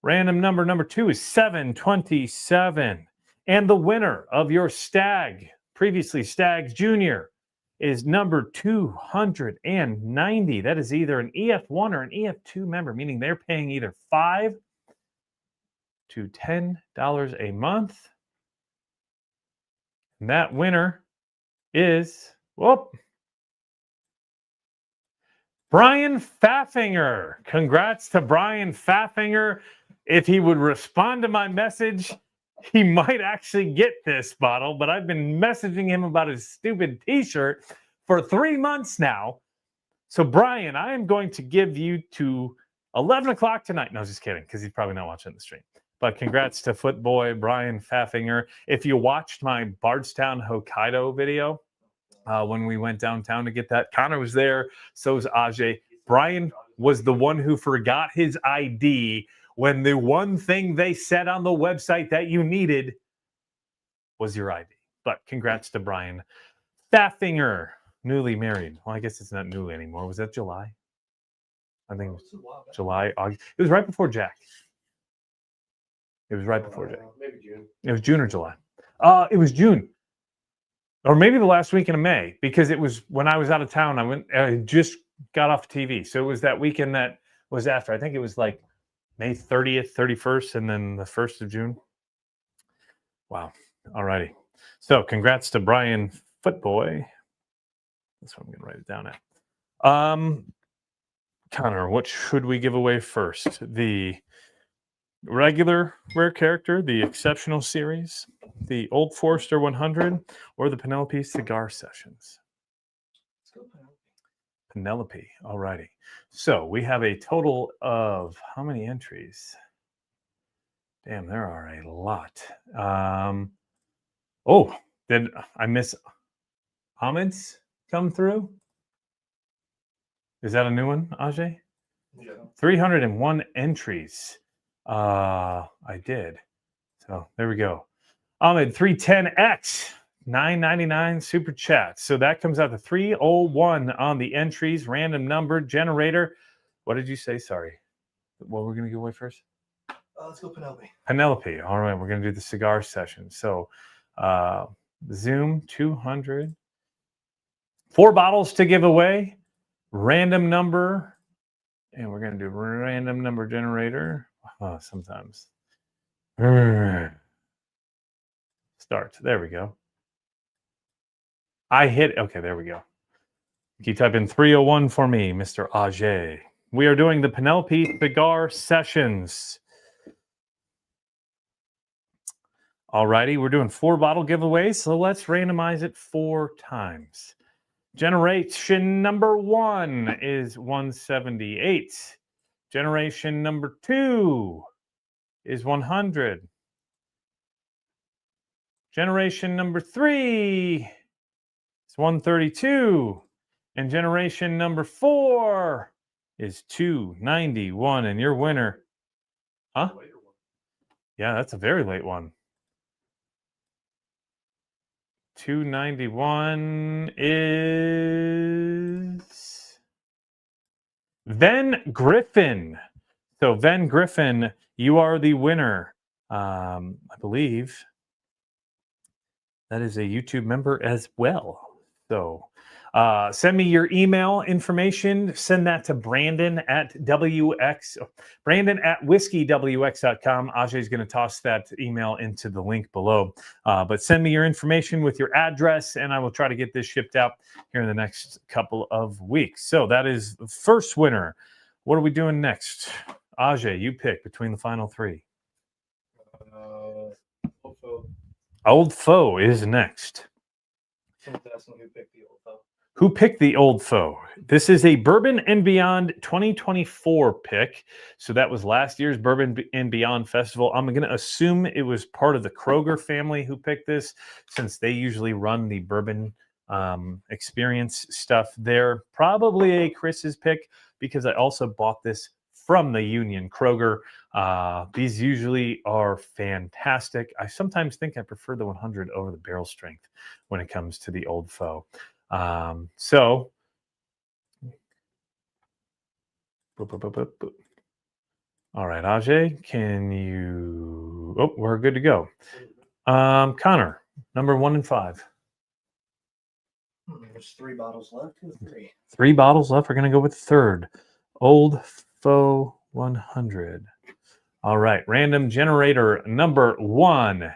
S1: Random number 2 is 727. And the winner of your Stagg, previously Stagg Junior, is number 290. That is either an EF1 or an EF2 member, meaning they're paying either $5 to $10 a month. And that winner is, Brian Faffinger. Congrats to Brian Faffinger. If he would respond to my message, he might actually get this bottle, but I've been messaging him about his stupid t-shirt for 3 months now. So Brian, I am going to give you to 11 o'clock tonight. No, just kidding, because he's probably not watching the stream. But congrats to Footboy Brian Faffinger. If you watched my Bardstown Hokkaido video, when we went downtown to get that, Connor was there, so was Ajay. Brian was the one who forgot his ID when the one thing they said on the website that you needed was your ID. But congrats to Brian Faffinger, newly married. Well, I guess it's not newly anymore. Was that July? I think it was July, August. It was right before Jack. It was right before Jack.
S3: Maybe June.
S1: It was June or July. It was June. Or maybe the last weekend of May, because it was when I was out of town. I just got off TV. So it was that weekend that was after. I think it was like May 30th, 31st, and then the 1st of June. Wow. All righty. So congrats to Brian Footboy. That's what I'm going to write it down at. Connor, what should we give away first? The regular rare character, the exceptional series, the Old Forester 100, or the Penelope Cigar Sessions?
S2: Let's go Penelope.
S1: Penelope. All righty. So we have a total of how many entries? Damn, there are a lot. Oh, did I miss Ahmed's come through? Is that a new one, Ajay?
S2: Yeah.
S1: 301 entries. I did. So there we go. Ahmed 310X, $9.99 super chat. So that comes out to 301 on the entries. Random number generator. What did you say? Sorry. What we're going to give away first?
S2: Let's go Penelope.
S1: Penelope. All right. We're going to do the cigar session. So Zoom 200. 4 bottles to give away. Random number. And we're going to do random number generator. Sometimes. Start. There we go. I hit. Okay, there we go. Can you type in 301 for me, Mr. Ajay? We are doing the Penelope Cigar Sessions. Alrighty, we're doing 4 bottle giveaways, so let's randomize it 4 times. Generation number 1 is 178. Generation number 2 is 100. Generation number 3 is 132. And generation number 4 is 291. And your winner, huh? Yeah, that's a very late one. 291 is Ven Griffin. So Ven Griffin, you are the winner. I believe that is a YouTube member as well. So send me your email information. Send that to Brandon at whiskey.wx.com. Ajay is going to toss that email into the link below. But send me your information with your address, and I will try to get this shipped out here in the next couple of weeks. So that is the first winner. What are we doing next? Ajay, you pick between the final 3. Old Foe is next.
S2: Someone's asking who picked the Old Foe.
S1: Who picked the Old Foe? This is a Bourbon and Beyond 2024 pick. So that was last year's Bourbon and Beyond Festival. I'm going to assume it was part of the Kroger family who picked this, since they usually run the Bourbon experience stuff there. Probably a Chris's pick, because I also bought this from the Union Kroger. These usually are fantastic. I sometimes think I prefer the 100 over the barrel strength when it comes to the Old Foe. So, boop, boop, boop, boop, boop. All right, Ajay, can you? Oh, we're good to go. Connor, number 1 and 5.
S2: There's 3 bottles left. 2 or 3.
S1: 3 bottles left. We're going to go with the third. Old Faux 100. All right, random generator number 1.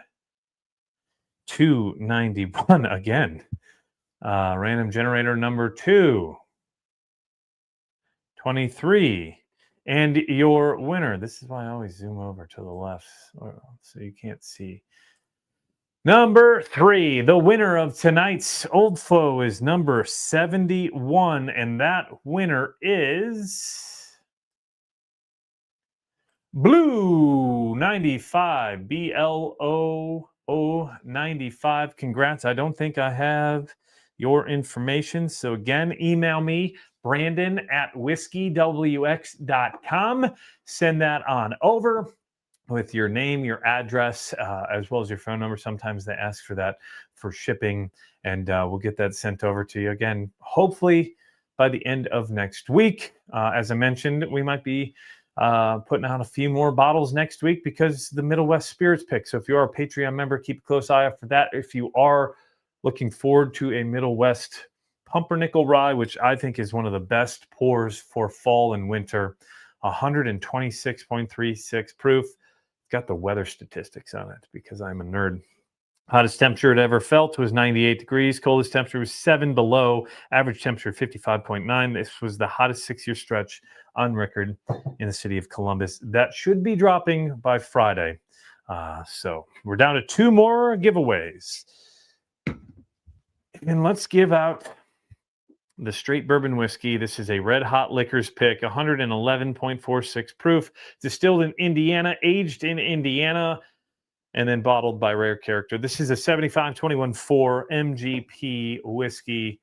S1: 291 again. Random generator number 2. 23. And your winner, this is why I always zoom over to the left so you can't see. Number 3, the winner of tonight's Old Foe is number 71, and that winner is Blue 95, BLOO95. Congrats. I don't think I have your information. So again, email me, brandon@whiskeywx.com. Send that on over with your name, your address, as well as your phone number. Sometimes they ask for that for shipping, and we'll get that sent over to you. Again, hopefully by the end of next week. As I mentioned, we might be putting out a few more bottles next week because the Middle West Spirits pick. So if you are a Patreon member, keep a close eye out for that. If you are looking forward to a Middle West Pumpernickel Rye, which I think is one of the best pours for fall and winter, 126.36 proof. Got the weather statistics on it because I'm a nerd. Hottest temperature it ever felt was 98 degrees. Coldest temperature was 7 below. Average temperature 55.9. This was the hottest 6-year stretch on record in the city of Columbus. That should be dropping by Friday. So we're down to 2 more giveaways. And let's give out the straight bourbon whiskey. This is a Red Hot Liquors pick, 111.46 proof, distilled in Indiana, aged in Indiana, and then bottled by Rare Character. This is a 75-21-4 MGP whiskey.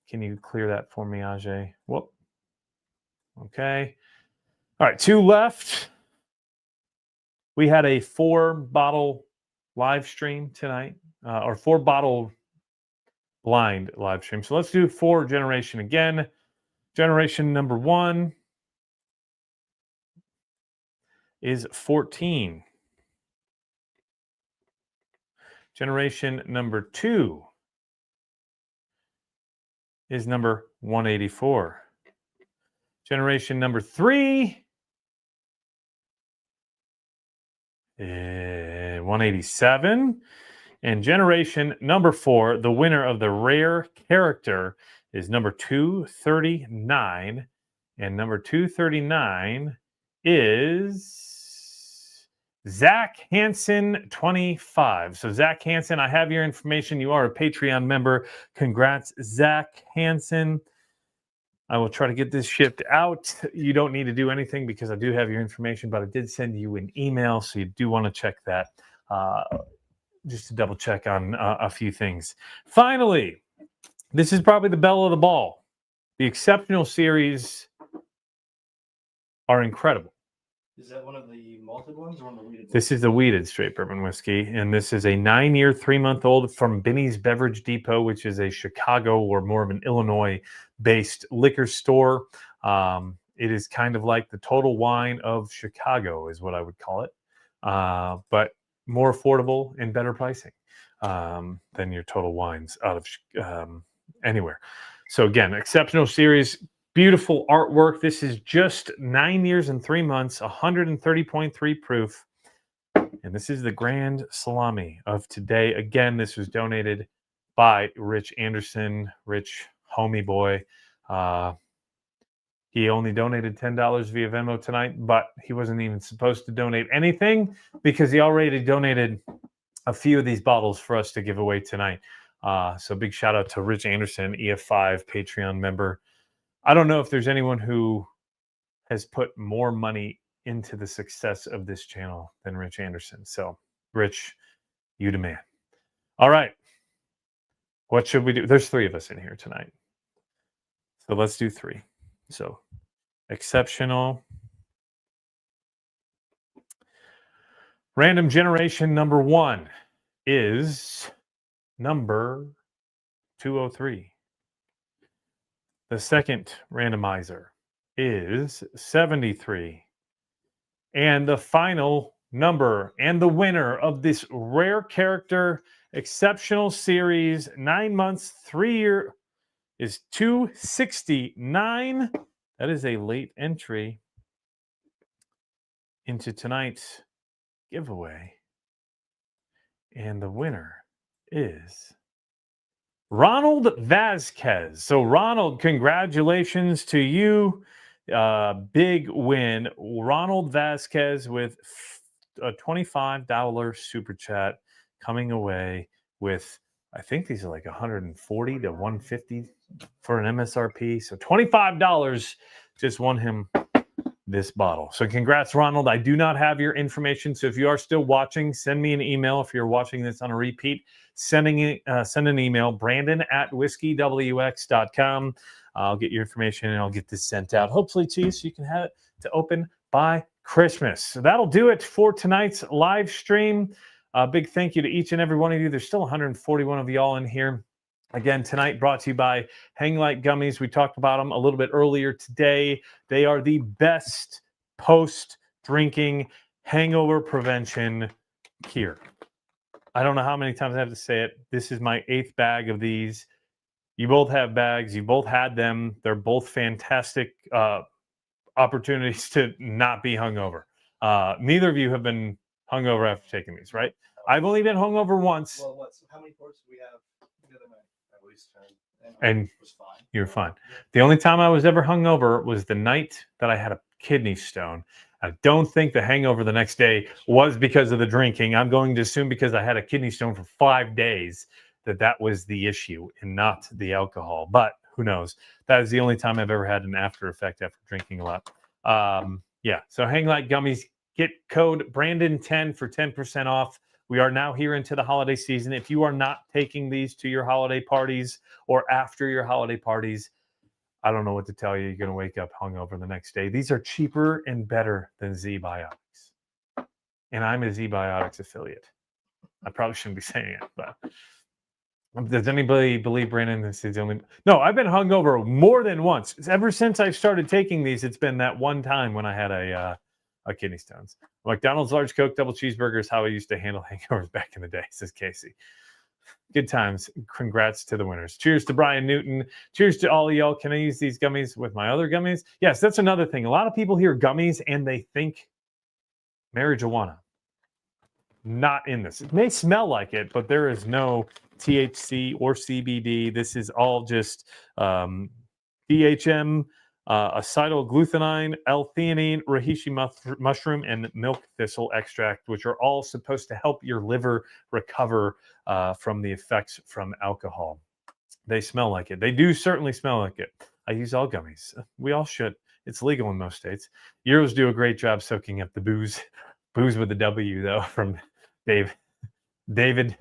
S1: Can you clear that for me, Ajay? Whoop. Okay. All right, 2 left. We had a 4-bottle live stream tonight, or 4-bottle blind live stream. So let's do 4 generation again. Generation number 1 is 14. Generation number 2 is number 184. Generation number 3 is 187. And generation number 4, the winner of the Rare Character, is number 239. And number 239 is Zach Hansen 25. So Zach Hansen, I have your information. You are a Patreon member. Congrats, Zach Hansen. I will try to get this shipped out. You don't need to do anything because I do have your information, but I did send you an email, so you do want to check that just to double check on a few things. Finally, this is probably the belle of the ball. The Exceptional Series are incredible.
S2: Is that one of the malted ones or one of the weeded?
S1: This is the weeded straight bourbon whiskey, and this is a 9-year, 3-month-old from Binny's Beverage Depot, which is a Chicago or more of an Illinois-based liquor store. It is kind of like the Total Wine of Chicago, is what I would call it, but more affordable and better pricing than your Total Wines out of anywhere. So again, Exceptional Series. Beautiful artwork. This is just 9 years and 3 months, 130.3 proof. And this is the Grand Salami of today. Again, this was donated by Rich Anderson, Rich homie boy. He only donated $10 via Venmo tonight, but he wasn't even supposed to donate anything because he already donated a few of these bottles for us to give away tonight. So big shout out to Rich Anderson, EF5 Patreon member. I don't know if there's anyone who has put more money into the success of this channel than Rich Anderson. So, Rich, you the man. All right. What should we do? There's 3 of us in here tonight. So let's do 3. So, Exceptional. Random generation number 1 is number 203. The second randomizer is 73. And the final number and the winner of this rare character exceptional series 9 months 3 year is 269. That is a late entry into tonight's giveaway, and the winner is Ronald Vasquez. So Ronald, congratulations to you. Big win. Ronald Vasquez with a $25 super chat coming away with, I think these are like 140 to 150 for an MSRP. So $25 just won him this bottle. So congrats, Ronald. I do not have your information. So if you are still watching, send me an email. If you're watching this on a repeat, send an email, brandon@whiskeywx.com. I'll get your information and I'll get this sent out, hopefully to you, so you can have it to open by Christmas. So that'll do it for tonight's live stream. Big thank you to each and every one of you. There's still 141 of y'all in here. Again, tonight brought to you by Hanglight Gummies. We talked about them a little bit earlier today. They are the best post-drinking hangover prevention cure. I don't know how many times I have to say it. This is my 8th bag of these. You both have bags. You both had them. They're both fantastic opportunities to not be hungover. Neither of you have been hungover after taking these, right? I've only been hungover once.
S2: Well, how many pours do we have the other night? At least 10.
S1: And
S2: it was fine.
S1: You're fine. The only time I was ever hungover was the night that I had a kidney stone. I don't think the hangover the next day was because of the drinking. I'm going to assume because I had a kidney stone for 5 days that was the issue and not the alcohol. But who knows? That is the only time I've ever had an after effect after drinking a lot. Yeah. So Hanglight Gummies, get code Brandon10 for 10% off. We are now here into the holiday season. If you are not taking these to your holiday parties or after your holiday parties, I don't know what to tell you. You're going to wake up hungover the next day. These are cheaper and better than Z-Biotics. And I'm a Z-Biotics affiliate. I probably shouldn't be saying it, but does anybody believe Brandon this is the only? No, I've been hungover more than once. Ever since I've started taking these, it's been that one time when I had a kidney stones. McDonald's large Coke, double cheeseburger is how I used to handle hangovers back in the day, says Casey. Good times. Congrats to the winners. Cheers to Brian Newton. Cheers to all of y'all. Can I use these gummies with my other gummies? Yes, that's another thing. A lot of people hear gummies and they think marijuana. Not in this. It may smell like it, but there is no THC or CBD. This is all just DHM, acetylgluconine, L-theanine, reishi mushroom, and milk thistle extract, which are all supposed to help your liver recover from the effects from alcohol. They smell like it. They do certainly smell like it. I use all gummies. We all should. It's legal in most states. Euros do a great job soaking up the booze. Booze with a W, though, from David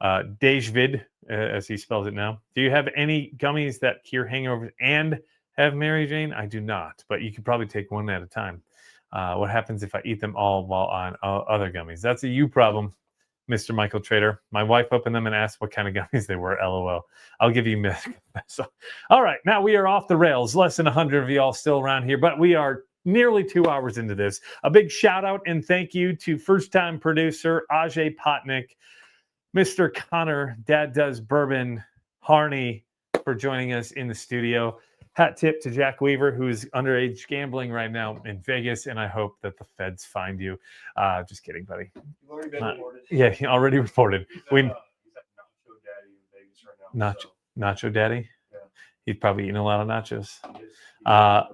S1: Dejvid, as he spells it now. Do you have any gummies that cure hangovers and have Mary Jane? I do not, but you could probably take one at a time. What happens if I eat them all while on other gummies? That's a you problem, Mr. Michael Trader. My wife opened them and asked what kind of gummies they were. LOL. I'll give you myth. So, all right, now we are off the rails. Less than 100 of y'all still around here, but we are nearly 2 hours into this. A big shout out and thank you to first-time producer Ajay Patnaik, Mr. Connor, Dad Does Bourbon, Harney, for joining us in the studio. Hat tip to Jack Weaver, who is underage gambling right now in Vegas, and I hope that the feds find you. Just kidding, buddy.
S2: You've already been reported.
S1: Yeah, he already reported.
S3: He's at Nacho Daddy in Vegas right now.
S1: Nacho Daddy?
S3: Yeah.
S1: He's probably eating a lot of nachos.
S3: He is.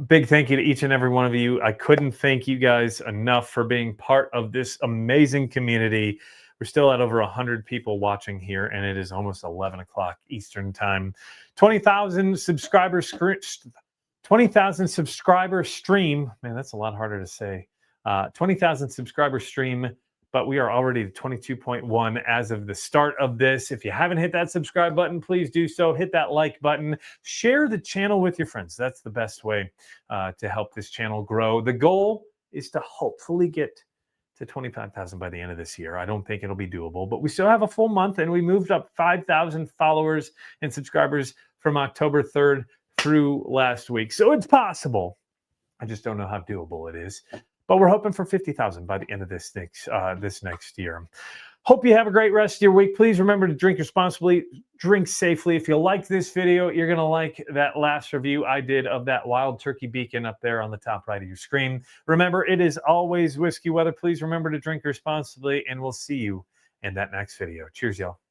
S1: Big thank you to each and every one of you. I couldn't thank you guys enough for being part of this amazing community. We're still at over 100 people watching here, and it is almost 11 o'clock Eastern time. 20,000 subscribers. 20,000 subscriber stream. Man, that's a lot harder to say. 20,000 subscriber stream, but we are already at 22.1 as of the start of this. If you haven't hit that subscribe button, please do so. Hit that like button. Share the channel with your friends. That's the best way to help this channel grow. The goal is to hopefully get to 25,000 by the end of this year. I don't think it'll be doable, but we still have a full month, and we moved up 5,000 followers and subscribers from October 3rd through last week. So it's possible. I just don't know how doable it is. But we're hoping for 50,000 by the end of this next year. Hope you have a great rest of your week. Please remember to drink responsibly, drink safely. If you like this video, you're going to like that last review I did of that wild turkey beacon up there on the top right of your screen. Remember, it is always whiskey weather. Please remember to drink responsibly, and we'll see you in that next video. Cheers, y'all.